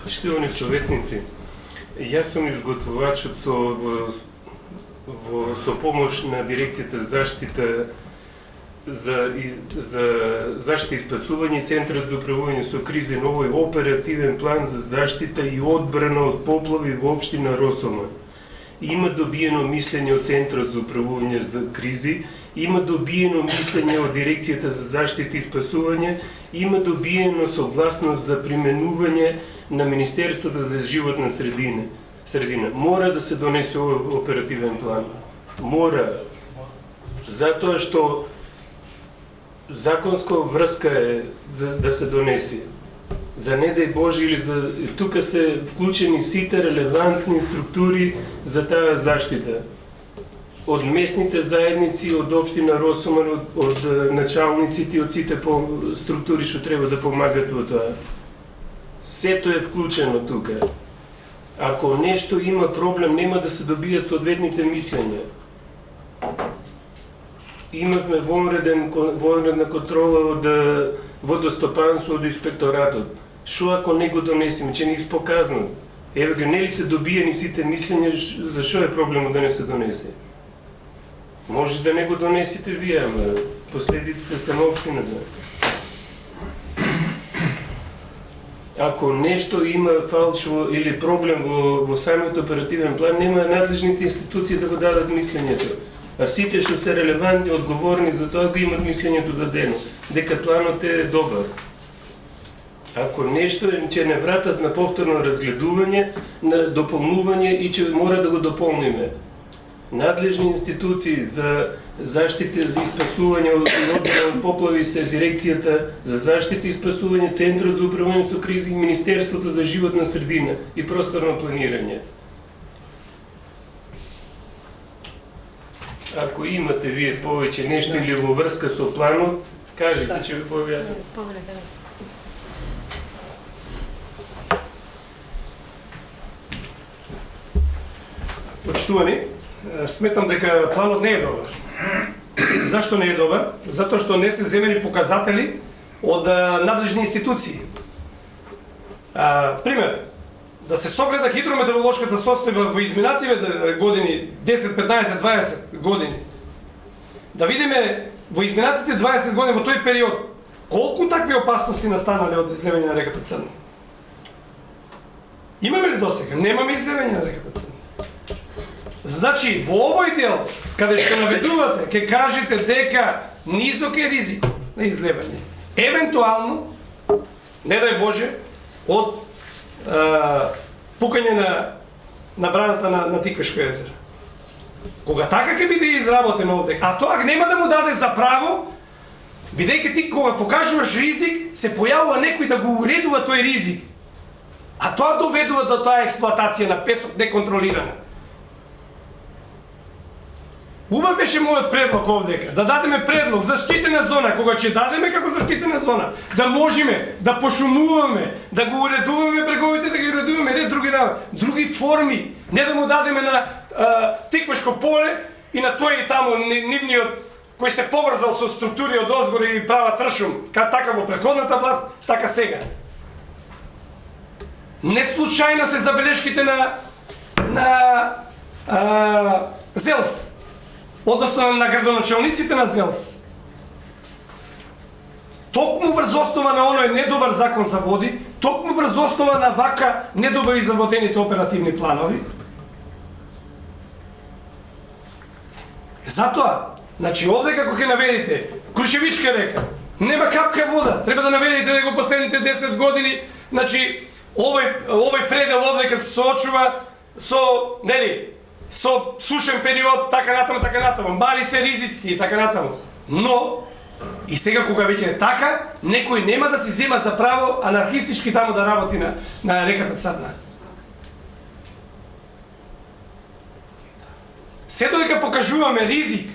Поштовани советници, јас сум изготвувачот со помош на дирекцијата за заштита за заштита и спасување, Центарот за управување со кризи на овој оперативен план за заштита и одбрана од поплави во општина Росомон. Има добиено мислење од Центарот за управување за кризи, има добиено мислење од Дирекцијата за заштита и спасување, има добиено согласност за применување на Министерството за животна средина. Мора да се донесе овој оперативен план. Мора. Затоа што законска врска е да се донесе. За не дај Боже, или за тука се вклучени сите релевантни структури за таа заштита. Од местните заедници, од општина Росомон, од началниците, од сите структури што треба да помагат во тоа. Сето е вклучено тука. Ако нешто има проблем, нема да се добијат соодветните мислења. Имавме вонредна контрола од водостопанство, од инспекторатот. Шо ако не го донесеме, че не испоказнат? Еве га, нели се добиени сите мислења, зашо е проблемот да не се донесе? Може да не го донесите вие, ама последиците се на општината. Ако нешто има фалшо или проблем во самиот оперативен план, нема надлежните институции да го дадат мислењето. А сите што се релевантни, одговорни за тоа, го имат мислењето дадено, дека планот е добар. Ако нешто е, че не вратат на повторно разгледување, на дополнување и че мора да го дополниме. Надлежни институции за заштита и спасување од поплави се Дирекцијата за заштита и спасување, Центарот за управување со кризи, Министерството за животна средина и просторно планирање. Ако имате вие повеќе нешто или во врска со планот, кажете, че ви појавам. Почитувани, сметам дека планот не е добар. Зашто не е добар? Затоа што не се земени показатели од надлежни институции. Пример, да се согледа хидрометеоролошката состојба во изминативе години, 10, 15, 20 години. Да видиме во изминатите 20 години во тој период колку такви опасности настанале од изливање на реката Црна. Имаме ли досега? Немаме изливање на реката Црна. Значи, во овој дел, каде што наведувате, ќе кажете дека низок е ризик на излевање. Евентуално, не дај Боже, од пукање на браната на Тиквешко езеро. Кога така ќе биде изработено овде, а тоа нема да му даде за право, бидејќи ти кога покажуваш ризик, се појавува некој да го уредува тој ризик. А тоа доведува до таа експлоатација на песок неконтролирана. Убав беше мојот предлог овдека, да дадеме предлог заштитена зона, кога ќе дадеме како заштитена зона, да можеме да пошумуваме, да го уредуваме бреговите, да ги уредуваме ред други форми, не да му дадеме на Тиквешко поле и на тој и таму нивниот кој се поврзал со структури од озгори и права тршум, така во претходната власт, така сега. Не случајно се забелешките на ЗЕЛС, односно на градоначалниците на ЗЕЛС. Токму врз основа на оној недобар закон за води, токму врз основа на вака недобро изработените оперативни планови. Затоа, значи овде како ќе наведите Крушевичка река, нема капка вода, треба да наведите дека последните 10 години, значи овој предел овде се соочува со, нели, со сушен период, така натаму, мали се ризици и така натаму. Но, и сега кога веќе е така, некој нема да си зема за право анархистички таму да работи на реката Црна. Се додека покажуваме ризик,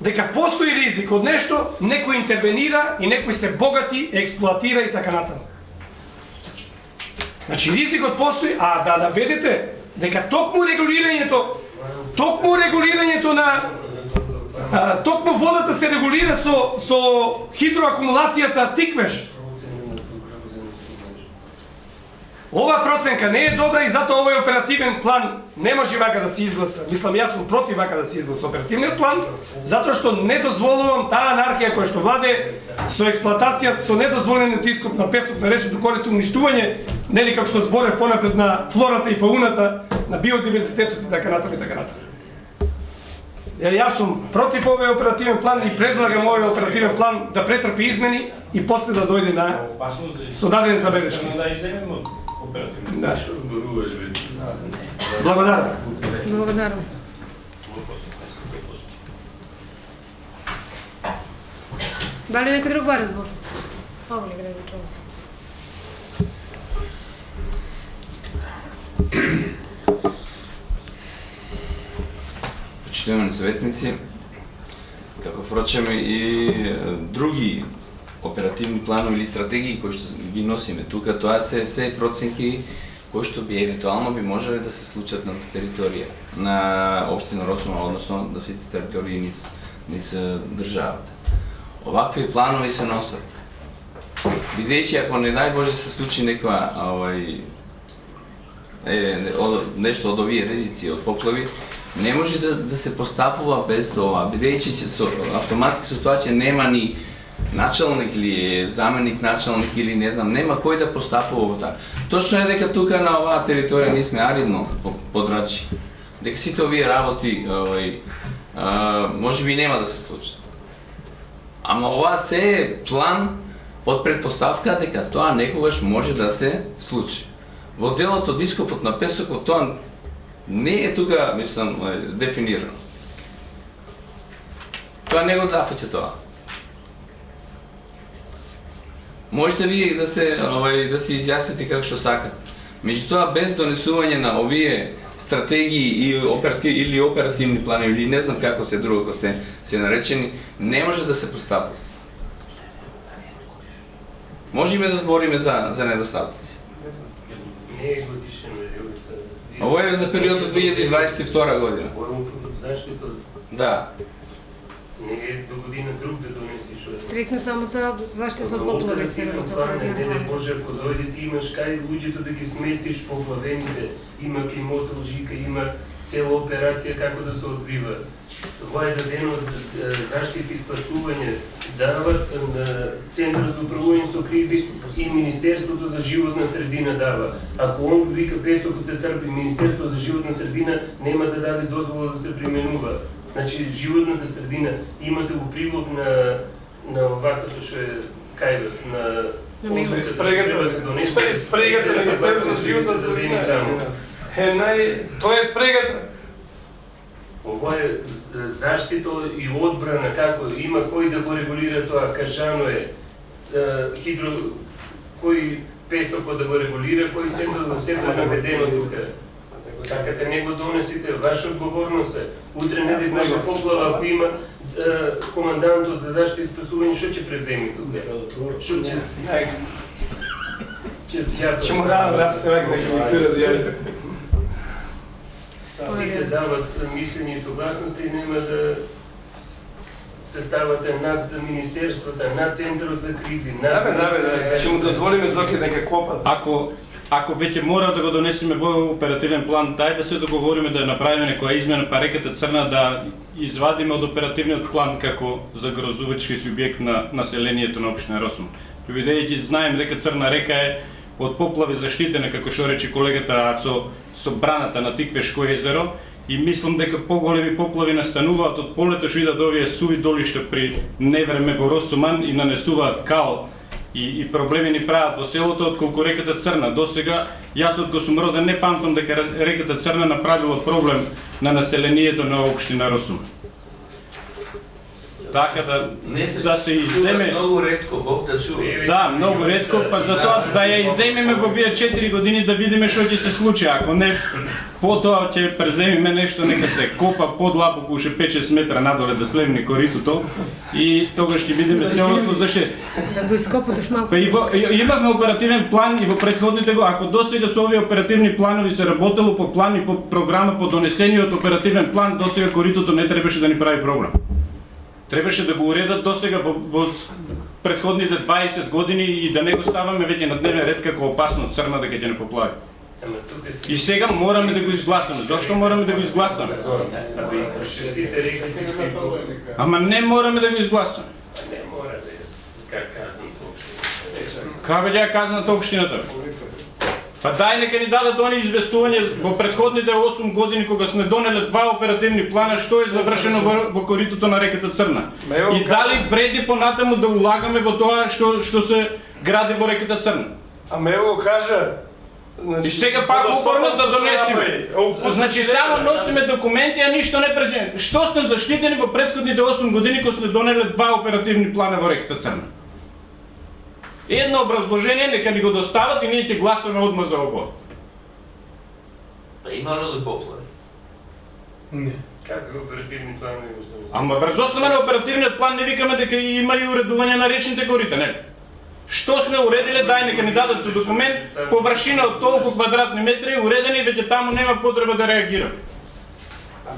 дека постои ризик од нешто, некој интервенира и некој се богати, експлоатира и така натаму. Значи ризикот постои, а да наведете дека токму регулирањето на токму водата се регулира со хидроакумулацијата Тиквеш. Ова проценка не е добра и затоа овој оперативен план не може вака да се изгласа. Мислам, јас сум против вака да се изгласа оперативниот план, затоа што не дозволувам таа анархија која што владе со експлоатацијата, со недозволениот ископ на песок на речното корито, уништување, нели како што зборев понапред, на флората и фауната, на биодиверзитетот и така натаму и така натаму. Јас сум против овој оперативен план и предлагам овој оперативен план да претрпи измени и после да дојде на со дадени забелешки. Да. Благодарам. Благодарам. Дали некој друг баре збор? Павле Гребичов. Почитувани советници, како впрочем и други оперативни планови или стратегии кои што ги носиме тука, тоа се проценки кои што би евентуално би можеле да се случат на територија на општина Росума, односно на сите територии низ државата. Овакви планови се носат. Бидејќи ако не дај Боже се случи некоја нешто од овие ризици од поплави, не може да се постапува без ова, бидејќи со автоматски ситуација нема ни началник или заменик началник или не знам, нема кој да постапува во така. Точно е дека тука на оваа територија ние сме аридно подрачи. Дека сите овие работи може би нема да се случат. Ама ова се е план под предпоставка дека тоа некогаш може да се случи. Во делот од ископот на песокот тоа не е тука, мислам, дефинирано. Тоа не го зафаќа тоа. Можете вие да се изјасните како што сакате. Меѓутоа, без донесување на овие стратегии или оперативни планови, или не знам како се друго се наречени, не може да се постапува. Можеме да збориме за недостатоци. Не е годишен Ово е за периодот 2022 година. Заштита? Да. Не е до година друг да донесиш. Стрикно само за заштита од поплави се работи. Не дай Боже, ако дојде ти имаш кај луѓето да ги сместиш поплавените, има климот лжика, има цела операција како да се одвива. Ова е дадено од заштита и спасување, дават на Центарот за управување со кризи и Министерството за животна средина дава. Ако он вика песокот се трпи, Министерството за животна средина нема да даде дозвола да се применува. Значи, животната средина имате во прилог на оваквото што е кај вас, на спрегата на Министерството за животна средина. Тоа е спрегата. Ова е заштита и одбрана, како има кој да го регулира тоа, кажано е кој песокот да го регулира, кој сето е наведено тука. Сакате не го донесите, ваша одговорност е. Утре не дай Боже поплава, ако има командантот за заштита и спасување, што ќе преземи тука? Што ќе? Ќе му дадам раците вака да ги да јавите. Сите дават мислење и согласности и нема да се ставате над министерствата, над Центарот за кризи, над... Ќе му дозволиме Зоки дека копат. Ако веќе мора да го донесеме во оперативен план, дај да се договориме да направиме некоја измена па реката Црна да извадиме од оперативниот план како загрозувачки субјект на населението на општина Росума. Бидејќи знаеме дека Црна река е од поплави заштитена, како што рече колегата, со браната на Тиквешко езеро, и мислам дека поголеми поплави настануваат од полето што идат овие суви долишта при невреме во Росуман и нанесуваат кал и проблеми ни прават во селото, отколку реката Црна. Досега, јас од кога сум роден не памтам дека реката Црна направила проблем на населението на општина Росума. Така да се изземе... Многу ретко, Бог да чува. Да, многу ретко, па затоа да ја изземеме во овие 4 години да видиме што ќе се случи. Ако не, потоа ќе преземиме нешто, нека се копа подлабоко уште 5-6 метра надоле да слегне коритото и тогаш ќе видиме целосно заштита. Да го ископатиш малку. Имавме оперативен план и во претходните го, ако досега со овие оперативни планови се работело по план и по програма по донесениот оперативен план, досега коритото не требаше да ни прави проблем. Требаше да го уредат досега во предходните 20 години и да не го ставаме веќе на дневен ред како опасно црна дека ќе не поплави. И сега мораме да го изгласаме. Зошто мораме да го изгласаме? Ама не мораме да го изгласаме. Не мора да е как казната општина. Како ќе ја казната општината? Па дај нека ни дадат они известување во предходните 8 години кога сме донеле 2 оперативни плана што е завршено во коритото на реката Црна. И дали вреди понатаму да улагаме во тоа што се гради во реката Црна? Ама ево кажа, И сега пак упорно да донесиме. Значи само носиме документи, а ништо не преземаме. Што сте заштитени во претходните 8 години кога сме донеле 2 оперативни плана во реката Црна? Едно образложение нека ни го достават и ние ќе гласаме одма за ово. Па има ли поплави? Не. Как оперативни планови можда? Ама врз основа на оперативниот план не викаме дека има и уредување на речните корита, не? Што сме уредиле, дај нека ни дадат со документ, површина од толку квадратни метри уредени, веќе таму нема потреба да реагираме.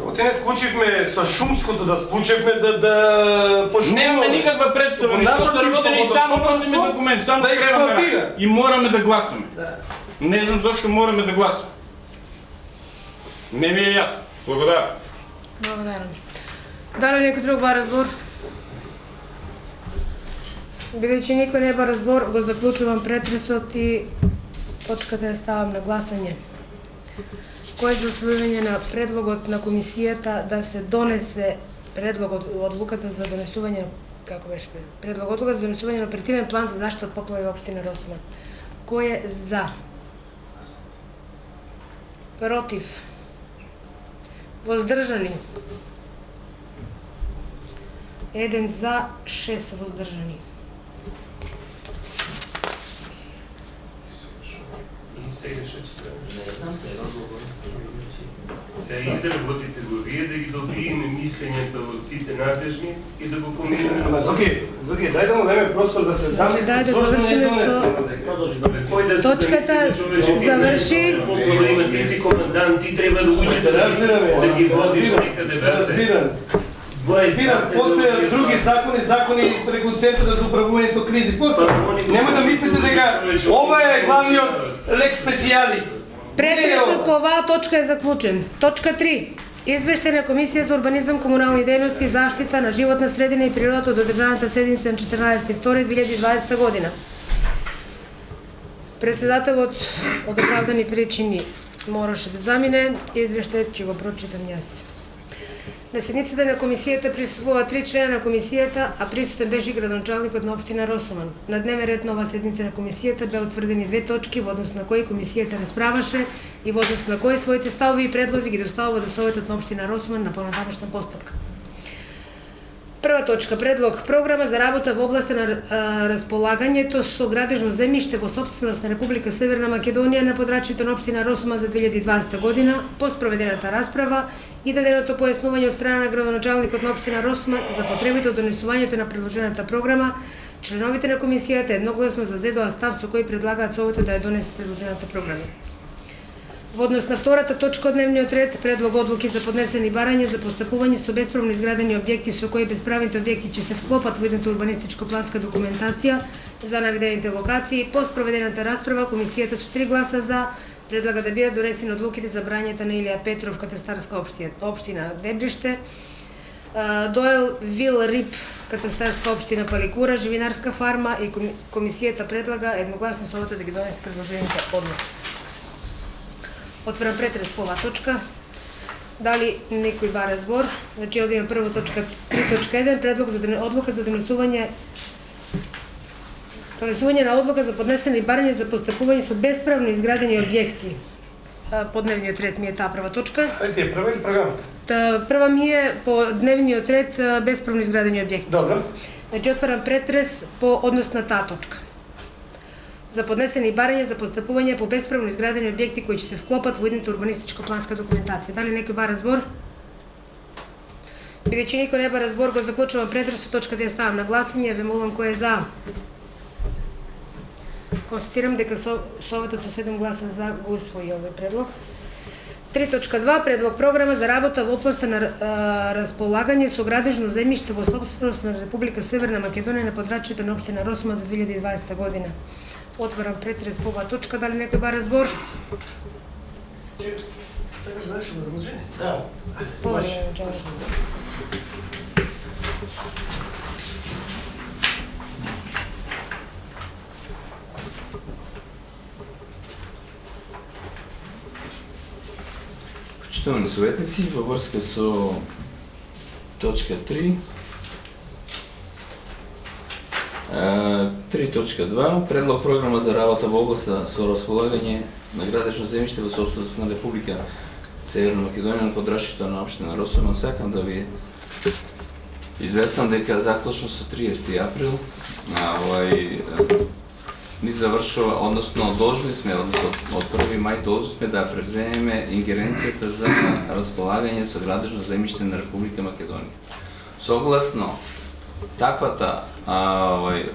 Оти не склучивме со шумското, да склучивме да пошумуваме. Немаме никаква представа, ни што се работени и само носиме документ, само да експлоатира. И мораме да гласаме. Не знам зошто мораме да гласаме. Не ми е јасно. Благодарам. Благодарам. Дали некој друг бара збор? Бидејќи никој не бара збор, го заклучувам претресот и точката ја ставам на гласање. Кој е за усвојување на предлогот на комисијата да се донесе предлогот одлуката за донесување, како беше предлог одлука за донесување на оперативен план за заштита од поплави во општина Росман. Кој е за? Против? Воздржани? 1 за, 6 воздржани. И сега што ќе треба? Не знам сега. Сега изработите го вие да ги добиеме мислењето од сите надежни и да го поминеме. Ама Зоки, дај да му дадеме простор да се замисли, Дај да зошто не завршиме донесеме. Точката заврши. Поплава има ти си командант, ти треба да учите да ги возиш некаде Разбирам. Разбирам, постојат други закони преку Центарот за управување со кризи. Нема да мислите дека ова е главниот лек специјалис. Претресот по оваа точка е заклучен. Точка 3. Извештај на Комисија за урбанизам, комунални дејности и заштита на животна средина и природата од одржаната седница на 14.2.2020 година. Председателот од оправдани причини мораше да замине. Извештајот ќе го прочитам јас. На седницата на комисијата присуствува 3 члена на комисијата, а присутен беше градоначалникот на општина Росоман. На дневен ред на оваа седница на комисијата беа утврдени 2 точки во однос на кои комисијата расправаше и во однос на кои своите ставови и предлози ги доставува до Советот на општина Росоман на понатамошна постапка. Прва точка, предлог програма за работа во областа на располагањето со градежно земјиште во сопственост на Република Северна Македонија на подрачјето на општина Росоман за 2020 година, по спроведената расправа и даденото појаснување од страна на градоначалникот на општина Росоман за потребите од донесувањето на предложената програма, членовите на комисијата едногласно зазедоа став со кој предлагаат Советот да ја донесе предложената програма. Во однос на втората точка од дневниот ред, предлог одлуки за поднесени барања за постапување со бесправно изградени објекти со кои бесправните објекти ќе се вклопат во едната урбанистичко-планска документација за наведените локации. По спроведената расправа, комисијата со 3 гласа за предлага да бидат донесени одлуките за барањата на Илија Петров, катастарска општина Дебриште, Доел Вил Рип, катастарска општина Паликура, живинарска фарма и комисијата предлага едногласно Советот да ги донесе предложените одлуки. Отварам претрес по оваа точка. Дали некој бара збор? Значи, одиме прво точка 3.1, предлог за одлука за донесување на одлука за поднесени барања за постапување со бесправно изградени објекти. По дневниот ред ми е таа прва точка. Али ти е прва или програмата? Прва ми е по дневниот ред бесправно изградени објекти. Добро. Значи, отварам претрес по однос на таа точка. За поднесени барања за постапување по бесправно изградени објекти кои ќе се вклопат во едната урбанистичко-планска документација. Дали некој бара збор? Бидејќи никој не бара збор, го заклучувам претресот, точката ја ставам на гласање, ве молам кој е за. Констатирам дека Советот со 7 гласа за го усвои овој предлог. 3.2 Предлог програма за работа во областа на располагање со градежно земјиште во сопственост на Република Северна Македонија на подрачјето на општина Росума за 2020 година. Отварам претрес по оваа точка, дали некој бара збор? Сакаш да дадеш образложение? Да. Почитувани советници, во врска со точка 3, 3.2 Предлог програма за работа во областа со располагање на градежно земјиште во сопственост на Република Северна Македонија на подрачјето на општина Росума. Сакам да ви известам дека заклучно со 30 април ни завршува, односно должни сме, односно од 1 мај должни сме да превземеме ингеренцијата за располагање со градежно земјиште на Република Македонија. Согласно таквата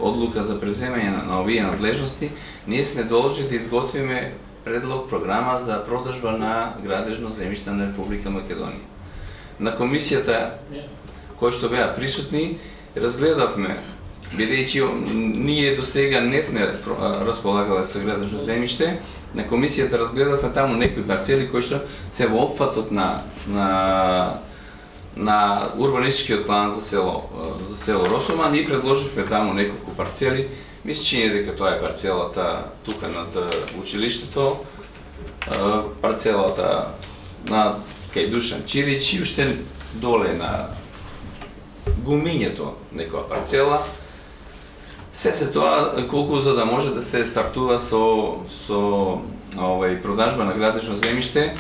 одлука за превземање на овие надлежности, ние сме должни да изготвиме предлог програма за продажба на градежно земјиште на Република Македонија. На комисијата кои што беа присутни, разгледавме, бидејќи ние до сега не сме располагале со градежно земјиште, на комисијата разгледавме таму некои парцели кои што се во опфатот на урбанистичкиот план за село Росума. Ние предложивме таму неколку парцели. Ми се чини дека тоа е парцелата тука над училиштето, парцелата на кај Душан Чирич и уште доле на Гумињето некоја парцела. Се тоа колку за да може да се стартува со продажба на градежно земјиште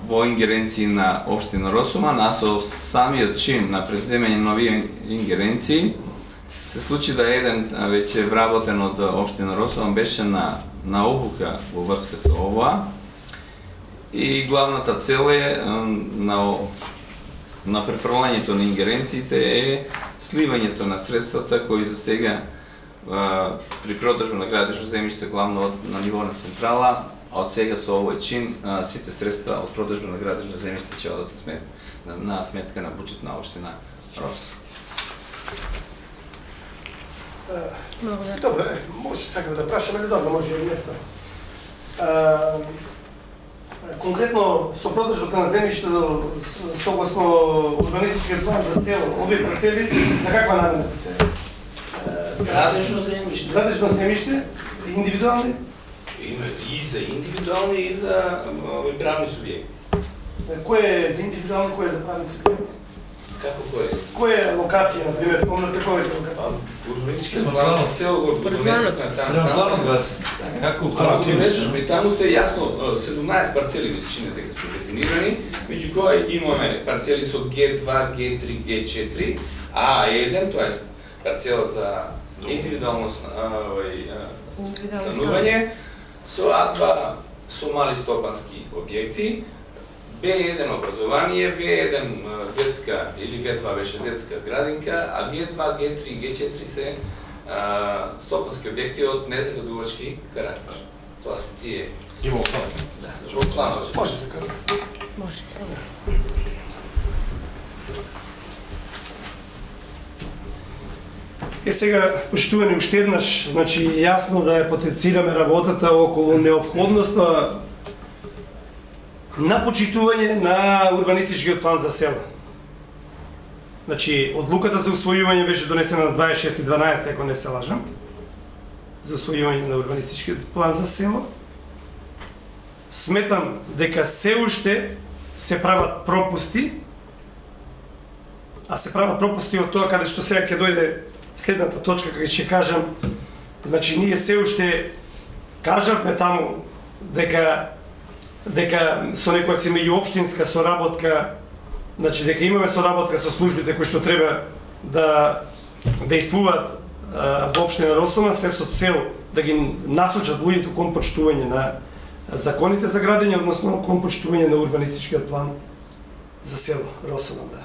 во ингеренции на општина Росума, а со самиот чин на превземање на овие ингеренции се случи да еден веќе вработен од општина Росума беше на обука во врска со ова и главната цел е на префрлањето на ингеренциите е сливањето на средствата кои за сега при продажба на градежно земјиште главно на ниво на централа, а од сега со овој чин сите средства од продажба на градежно земјиште ќе одат на сметка на буџет на општина Росума. Добре, може сакаме да прашаме, или добро, може и не стане. Конкретно со продажбата на земјиште согласно урбанистичкиот план за село, овие парцели за каква намена се? Градежно земјиште. Градежно земјиште, индивидуални? Има и за индивидуални и за правни субјекти. Кој е за индивидуални, кој е за правни субјекти? Како кој е? Која е локација, например, спомнате кој е локација? Урбанистичкиот план за село го донесохме таму. Како донесохме таму се јасно 17 парцели ми се чини дека се дефинирани, меѓу кои имаме парцели со Г2, Г3, Г4, А1, тоа е парцела за индивидуално станување, со А2 со мали стопански објекти, Б1 образование, В1 детска или Г2 беше детска градинка, а Г2, Г3 и Г4 се стопански објекти од незагадувачки карактер. Тоа се тие. Има план. Да, во планот. Може се кажа. Може. Сега, почитувани уште еднаш, значи јасно да ја потенцираме работата околу неопходноста на почитување на урбанистичкиот план за село. Значи, одлуката за усвојување беше донесена на 26.12, ако не се лажам, за усвојување на урбанистичкиот план за село. Сметам дека се уште се прават пропусти, а се прават пропусти од тоа каде што сега ќе дојде следната точка, кај ќе кажам, значи ние се уште кажавме таму дека со некоја си меѓуопштинска соработка, значи дека имаме соработка со службите кои што треба да действуваат во општина Росума, се со цел да ги насочат луѓето кон почитување на законите за градење, односно кон почитување на урбанистичкиот план за село Росума, да.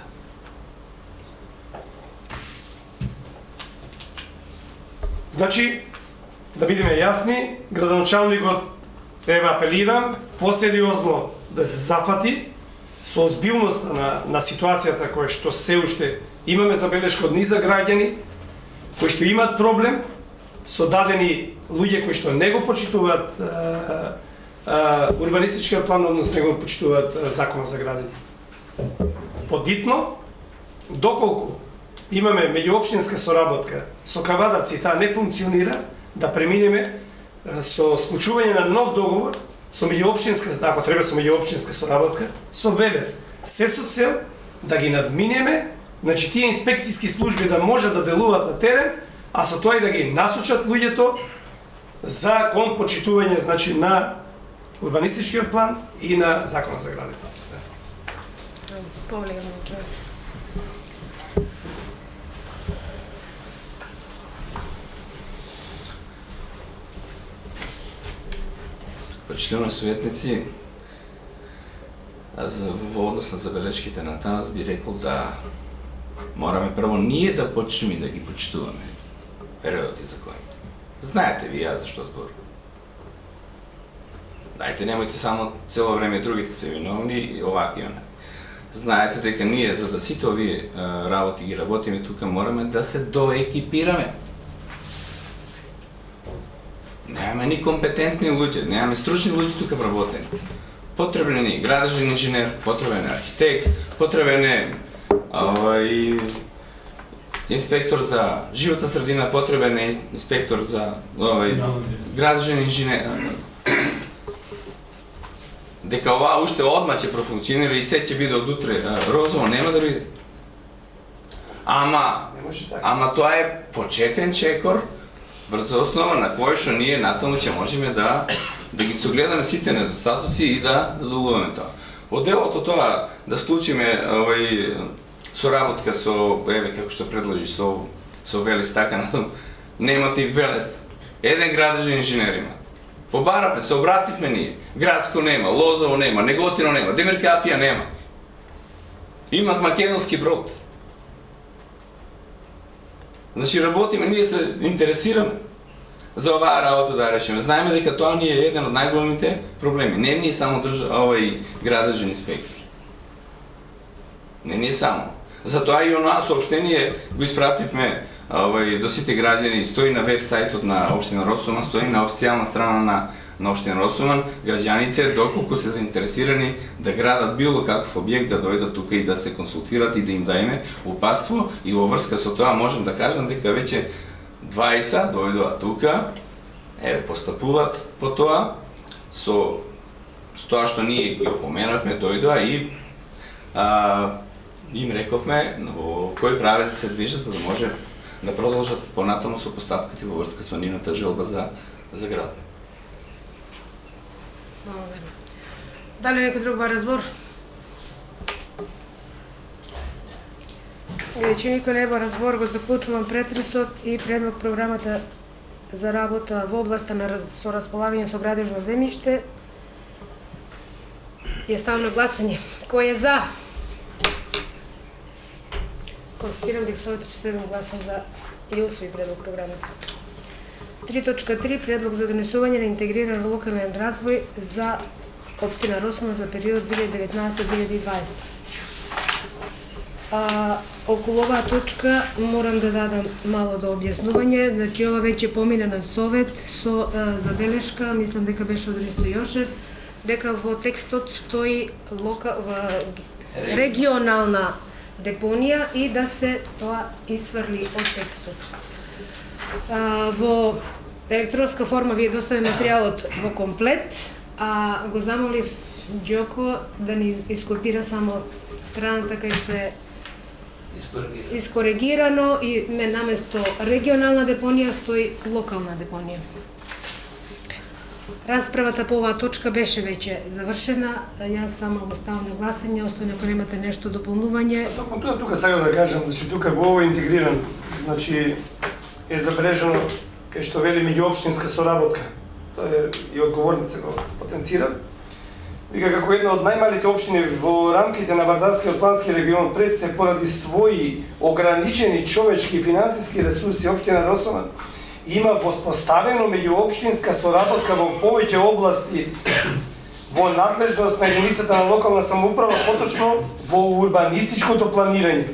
Значи, да бидеме јасни, градоначалникот, ева апелирам, посериозно да се зафати со озбилноста на ситуацијата која што се уште имаме забелешка од низа граѓани кои што имаат проблем со дадени луѓе кои што не го почитуваат урбанистичкиот план, односно не го почитуваат законот за градење. Подитно, доколку имаме меѓуопштинска соработка со Кавадарци и таа не функционира, да преминеме со склучување на нов договор со меѓуопштинска, ако треба со меѓуопштинска соработка, со Велес. Се со цел да ги надминеме, значи тие инспекцијски служби да може да делуваат на терен, а со тоа и да ги насочат луѓето за кон почитување, значи на урбанистичкиот план и на законот за градење. Почитувани советници, аз во однос на забелешките на Танас би рекол да мораме прво ние да почнеме да ги почитуваме периодот и законите. Знаете ви ја зашто зборувам. Дајте, немојте само цело време другите се виновни и оваки и онаки. Знаете дека ние, за да сите овие работи ги работиме тука, мораме да се доекипираме. Немаме ни компетентни луѓе, немаме стручни луѓе тука вработени. Потребен е градежен инженер, потребен е архитект, потребен е инспектор за животна средина, потребен е инспектор за градежен инженер. Дека ова уште одма ќе профункционира и се ќе биде од утре розово, нема да биде. Ама тоа е почетен чекор врз основа на кој што ние натаму ќе можеме да ги согледаме сите недостатоци и да долуваме тоа. Во делото тоа да склучиме соработка со, како што предложи, со Велес, така натаму, немате и Велес. Еден градежен инженер има. Побаравме, се обративме ние. Градско нема, Лозово нема, Неготино нема, Демиркапија нема. Имат македонски брод. Значи работиме, ние се интересираме за оваа работа да решиме. Знаеме дека тоа ни е еден од најголемите проблеми. Не ни е само градежен инспектор. Не ни е само. Затоа и онаа сообщение го испративме до сите граѓани, стои на веб-сајтот на Општина Росуман, стои на официјална страна на Општина Росуман. Граѓаните, доколку се заинтересирани да градат било каков објект, да дојдат тука и да се консултират и да им даеме упатство. И во врска со тоа можем да кажам дека веќе двајца дојдоа тука, постапуваат по тоа, со тоа што ние ги опоменавме, дојдоа и им рековме во кој правец се движат за да може да продолжат понатаму со постапките во врска со нивната желба за град. Дали некој друг бар разбор? Веќе никој не бар разбор, го заклучувам претресот и предлог програмата за работа во областа со располагање со градежно земјиште. Ја ставам на гласање. Кој е за? Констатирам дека Советот ќе се гласа за и усвои предлог програмата. 3.3 Предлог за донесување на интегриран локален развој за Општина Росуман за период 2019-2020. Околу оваа точка морам да дадам мало до објаснување. Значи, ова веќе помина на Совет со забелешка, мислам дека беше од Ристо Јошев, дека во текстот стои регионална депонија и да се тоа исфрли од текстот. Во електронска форма ви е доставен материјалот во комплет, а го замолив Ѓоко да ни ископира само страната кај што е искоригирано и наместо регионална депонија стои локална депонија. Расправата по оваа точка беше веќе завршена, јас само го ставам на гласање, освен ако немате нешто дополнување. Токму тоа тука сега да кажам, значи тука во овој интегриран, значи е забележано кај што вели меѓуопштинска соработка. Тоа е и одговорница го потенцира. Вика како една од најмалите општини во рамките на Вардарскиот плански регион пред се поради своји ограничени човечки и финансиски ресурси општина Росуман има воспоставено меѓуопштинска соработка во повеќе области во надлежност на единицата на локална самоуправа, поточно во урбанистичкото планирање.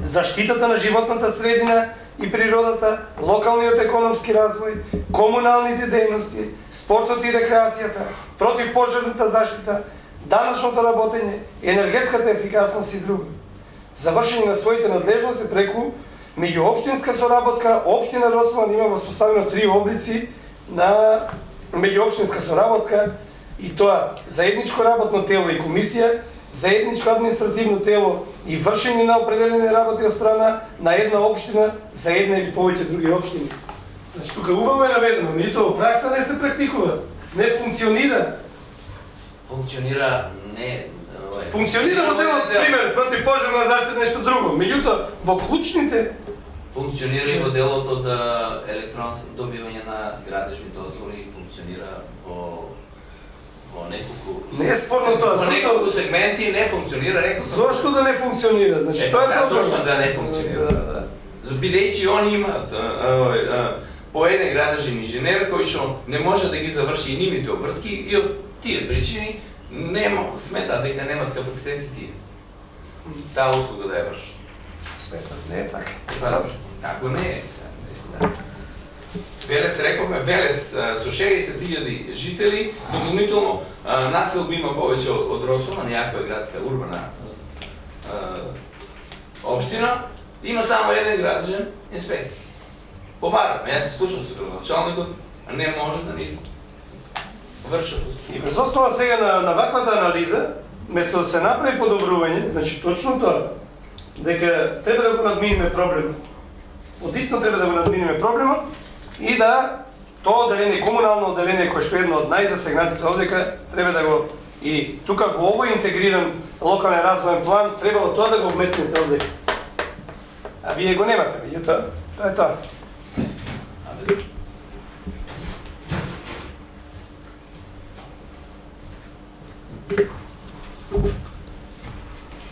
Заштитата на животната средина и природата, локалниот економски развој, комуналните дејности, спортот и рекреацијата, противпожарната заштита, данъчното работење, енергетската ефикасност и друго. Завршење на своите надлежности преку меѓуопштинска соработка, општина Росман има воспоставено 3 облици на меѓуопштинска соработка, и тоа заедничко работно тело и комисија, заедничко административно тело и вршење на определени работи од страна на една општина за една или повеќе други општини. Значи тука убаво е наведено, меѓутоа пракса не се практикува, не функционира. Функционира не Функционира моделот, пример, противпожарна заштита, нешто друго. Меѓутоа, во клучните функционира и моделот од електронно добивање на градежни дозволи, функционира во неколку... Не е спорно тоа, во неколку сегменти не функционира неколку... Зошто да не функционира? Значи, тоа е проблем. Зошто да не функционира? Бидејќи они имаат по еден градежен инженер кој што не може да ги заврши и нивните обврски и од тие причини сметаат дека немат капацитети тие. Таа услуга да ја вршат. Сметат, не е така. Ако не е. Велес, рековме, Велес со 60.000 жители, дополнително населби има повеќе од Росома, някоја градска урбана општина, има само еден градежен инспектор. Побараме, јас се слушам со градоначалникот, а не може да ни вршат. И без основа сега на ваквата анализа, место да се направи подобрување, значи точно тоа, дека треба да го надминиме проблемот. Одитно треба да го надминиме проблемот и да тоа одделение, комунално одделение, кој што е едно од најзасегнатите овдека, треба да го и тука во овој интегриран локален развоен план требало тоа да го вметнете овдека. А вие го немате, меѓутоа, тоа е тоа.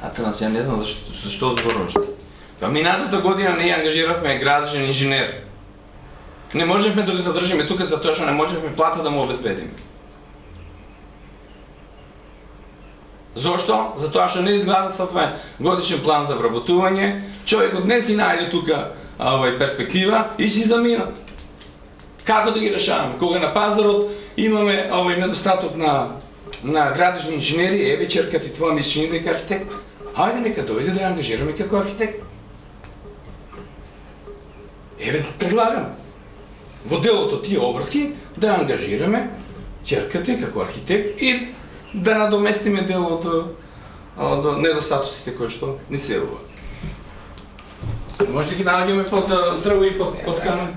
Атанас, ја не знам зашто зборуваш. Па минатата година ние ангажиравме градежен инженер. Не можевме да го задржиме тука затоа што не можевме плата да му обезбедиме. Зошто? Затоа што не изгласавме годишен план за вработување, човекот не си најде тука перспектива и си замина. Како да ги решаваме? Кога на пазарот имаме недостаток на градежни инженери, еве черка ти твоја ми се чини дека архитект. Хајде нека дојде да ја ангажираме како архитект. Еве предлагам во делото тие обврски да ја ангажираме черка ти како архитект и да надоместиме дел од недостатоците кои што ни се јавуваат. Може да ги наоѓаме под дрво и под камен?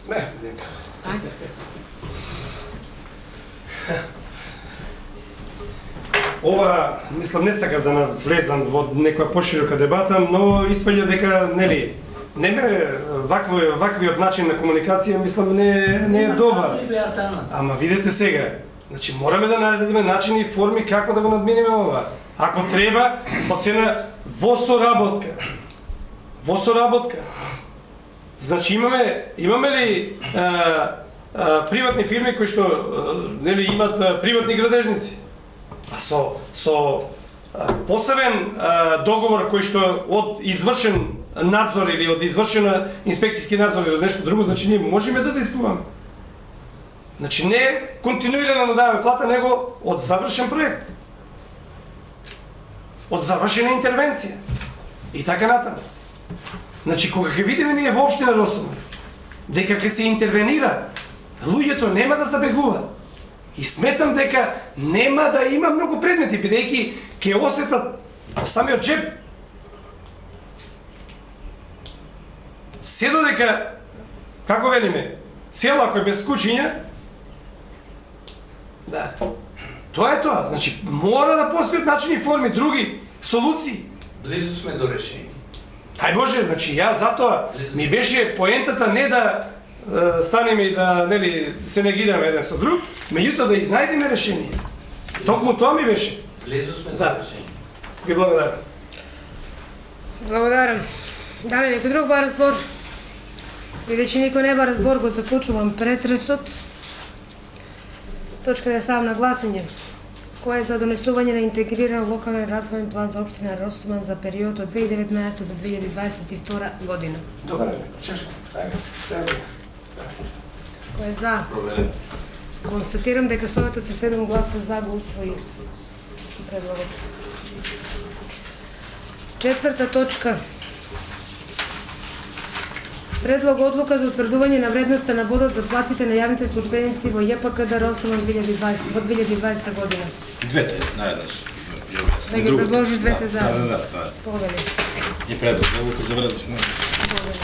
Не, нека. Ајде. Ова, мислам, не сакам да навлезам во некоја поширока дебата, но испаѓа дека, нели, ваквиот начин на комуникација, мислам, не е добар. Ама видете сега, значи мораме да најдеме начини и форми како да го надминиме ова. Ако треба, по цена во соработка. Во соработка. Значи имаме ли приватни фирми кои што нели имат приватни градежници? А со посебен договор кој што од извршен надзор или од извршена инспекцијски надзор или нешто друго, значи ние можеме да действуваме. Значи не континуирано да даваме плата, него од завршен проект. Од завршена интервенција. И така натаму. Значи кога ќе видиме ние во општина Росома дека ќе се интервенира, луѓето нема да забегуваат. И сметам дека нема да има многу предмети, бидејќи ќе осетат по самиот джеб. Се додека, како велиме, село ако е без кучиња, да, тоа е тоа. Значи, мора да постојат начини и форми, други солуции. Близу сме до решение. Тај Боже, значи, ја затоа ми беше поентата не да станеме и да се негираме еден со друг, меѓутоа да изнајдеме решение. Токму тоа ми беше. Близу сме до решение. Ви благодарам. Благодарам. Дали некој друг бара збор? Бидејќи никој не бара збор, го заклучувам претресот. Точка да ја ставам на гласање. Кој е за донесување на интегриран локален развоен план за општина Росуман за период од 2019 до 2022 година? Добре, Чешко. Ајде, сега. Кој е за? Проверен. Констатирам дека Советот со 7 гласа за го усвои предлогот. Четврта точка. Предлог одлука за утврдување на вредноста на бодот за платите на јавните службеници во ЈПКД Росуман во 2020 година. Двете, наеднаш. Да ги предложиш двете заедно. Да. Повели. И предлог, одлука за вредност на... Повели.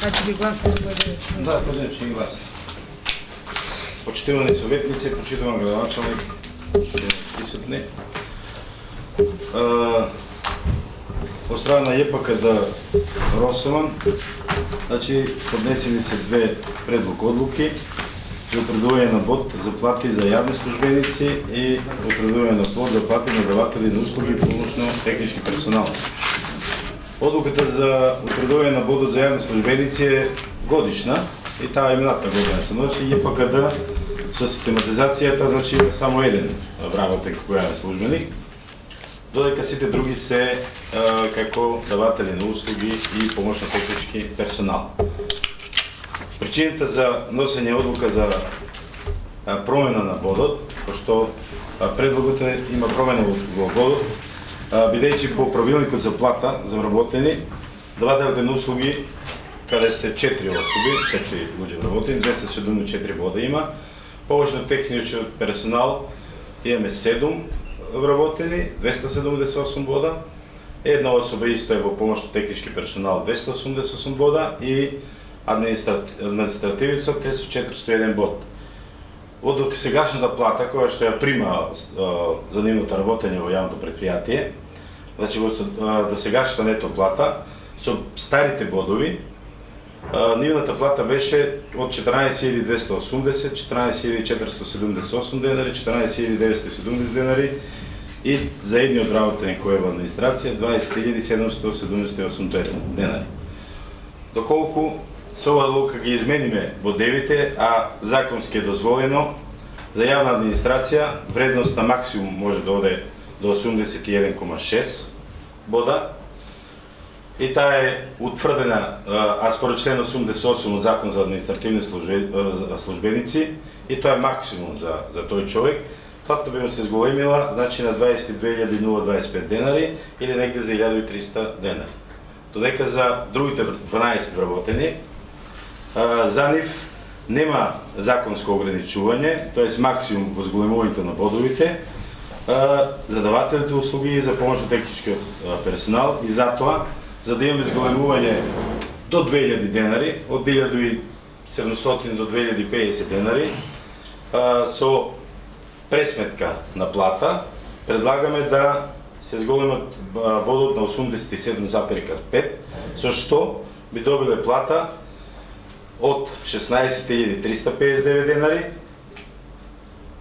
Значи ги гласуваме поединечно. Да, поединечно ги гласуваме. Почитувани советници, почитуван градоначалник, присутни. Од страна на ЈПКД Росуман, значи поднесени се две предлог одлуки за утврдување на бод за плати за јавни службеници и утврдување на бод за плати на даватели на услуги и помошно-технички персонал. Одлуката за утврдување на бодот за јавни службеници е годишна и таа е минатата година. Значи ЈПКД со систематизацијата значи има само еден вработен како јавен службеник, додека сите други се како даватели на услуги и помошно-технички персонал. Причината за носење одлука за промена на бодот, пошто предлогот има промена во бодот, бидејќи по правилникот за плата за вработени, давателите на услуги, каде се 4 особи, 4 луѓе вработени, 274 бода има, помошно-технички персонал имаме 7 вработени, 278 бода, една особа исто е во помошно-технички персонал 288 бода и административицот е со 401 бод. Од сегашната плата, која што ја прима за нивното работење во јавното предпријатие, значи до сегашната нето плата, со старите бодови, нивната плата беше од 14.280, 14.478 денари, 14.970 денари и за едниот работен кој е во администрација 20.778 денари. Доколку со оваа одлука ги измениме бодевите, а законски е дозволено за јавна администрација вредност на максимум може да оде до 81,6 бода, и таа е утврдена, а според член 88 од Закон за административни службеници, и тоа е максимум за тој човек, платата би му се зголемила, значи на 22.025 денари или негде за 1.300 денари. Додека за другите 12 вработени, за нив нема законско ограничување, т.е. максимум во зголемувањето на бодовите, за давателите услуги и за помошно-технички персонал, и затоа за да имаме зголемување до 2000 денари, од 1700 до 2050 денари, со пресметка на плата, предлагаме да се зголемат бодот на 87,5, со што би добиле плата од 16.359 денари,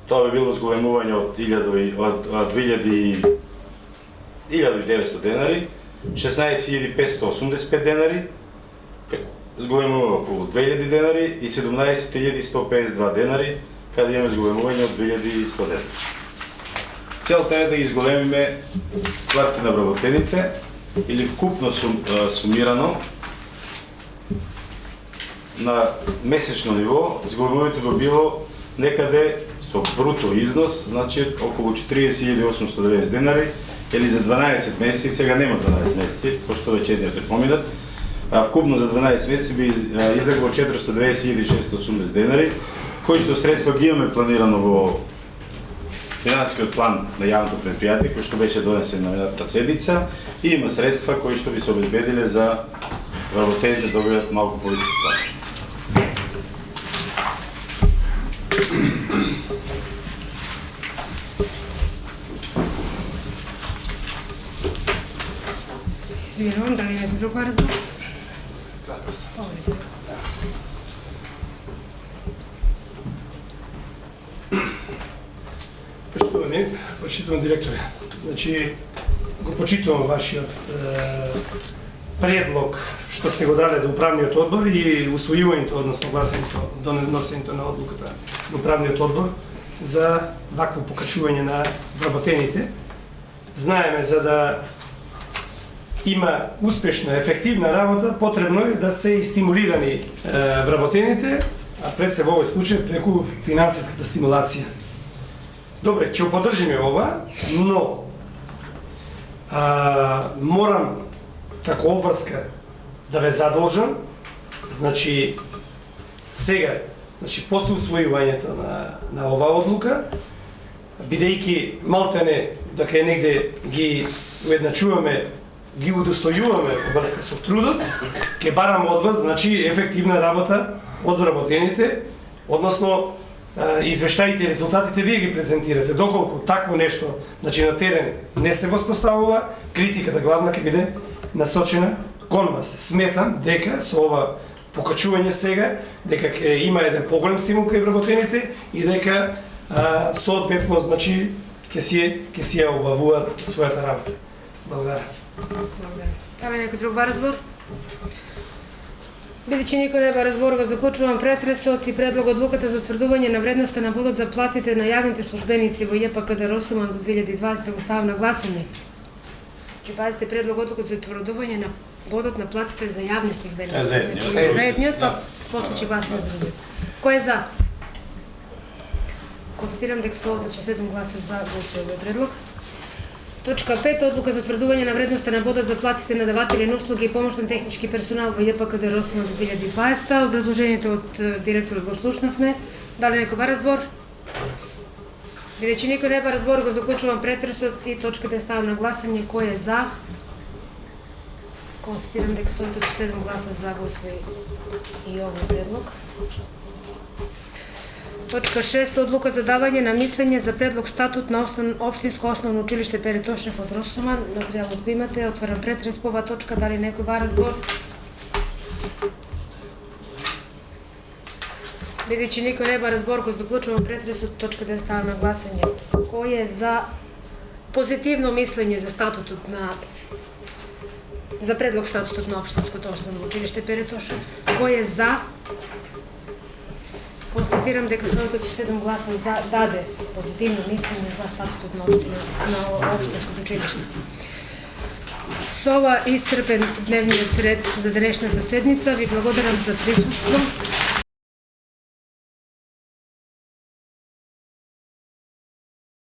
тоа би било зголемување од 1900 денари, 16.585 денари, зголемува околу 2000 денари, и 17.152 денари, каде имаме зголемување од 2100 денари. Целта е да ги зголемиме платите на вработените, или вкупно сумирано на месечно ниво, зголемувањето би било некаде со бруто износ, значи околу 40.890 денари, или за 12 месеци, сега нема 12 месеци, пошто веќе едниот е поминат, а вкупно за 12 месеци би излегло 420.680 денари, кои што средства ги имаме планирано во финансискиот план на јавното предпријатие, кој што беше донесен на минатата седница, и има средства кои што би се обезбедиле за вработените да добијат малку повиски плати. Извинувам, дали не друг разбор? Почитуван директоре, значи го почитувам вашиот предлог што сте го даде до управниот одбор и усвојувањето, односно гласањето, донесењето на одлуката до управниот одбор. за вакво покачување на вработените. Знаеме, за да има успешна, ефективна работа, потребно е да се и стимулирани вработените, а пред се во овој случај преку финансиската стимулација. Добре, ќе поддржиме ова, но морам како обврска да ве задолжам, значи сега, значи после усвојувањето на оваа одлука, бидејќи малтене дека негде ги уедначуваме, ги удостојуваме во врска со трудот, ќе барам од вас, значи, ефективна работа од вработените, односно извештаите и резултатите вие ги презентирате. Доколку такво нешто, значи на терен не се воспоставува, критиката главна ќе биде насочена кон вас. Сметам дека со ова покачување сега, дека ќе има еден поголем стимул кај вработените и дека соодветно, значи, ќе си ја обавуваат својата работа. Благодарам. Дали некој друг ба разбор? Бидејќи никој не ба разбор, го заклучувам претресот и предлог одлуката за утврдување на вредноста на бодот за платите на јавните службеници во ЈПКД Росуман до 2020 го ставам на гласање. Че пазите предлог одлука за утврдување на бодот на платите за јавни службеници. За едниот, па после ќе гласаме за другиот. Кој е за? Констатирам дека совладат со 7 гласа за го усвои овој предлог. Точка 5. Одлука за утврдување на вредноста на бодот за платите на даватели на услуги и помошно технички персонал во ЈПКД Росуман за 2020. Образложението од директорот го слушнавме. Дали некој ба разбор? Бидејќи никој не ба разбор, го заклучувам претресот и точката е ставам на гласање. Кој е за? Констатирам дека совладат со 7 гласа за го усвои и овој предлог. Точка 6. Одлука за давање на мислење за предлог статут на Општинско основно училиште Пери Тошев од Росуман. Материјалот го имате. Отварам претрес по оваа точка. Дали некој ба разбор? Бидејќи никој не ба разбор, го заклучувам претресот, точката да ставам на гласање. Кој е за позитивно мислење за статутот за предлог статутот на Општинското основно училиште Пери Тошев? Кој е за? Констатирам дека Советот со 7 гласа за даде позитивно мислење за статутот на Општинското училиште. Со ова исцрпен дневниот ред за денешната седница. Ви благодарам за присуство.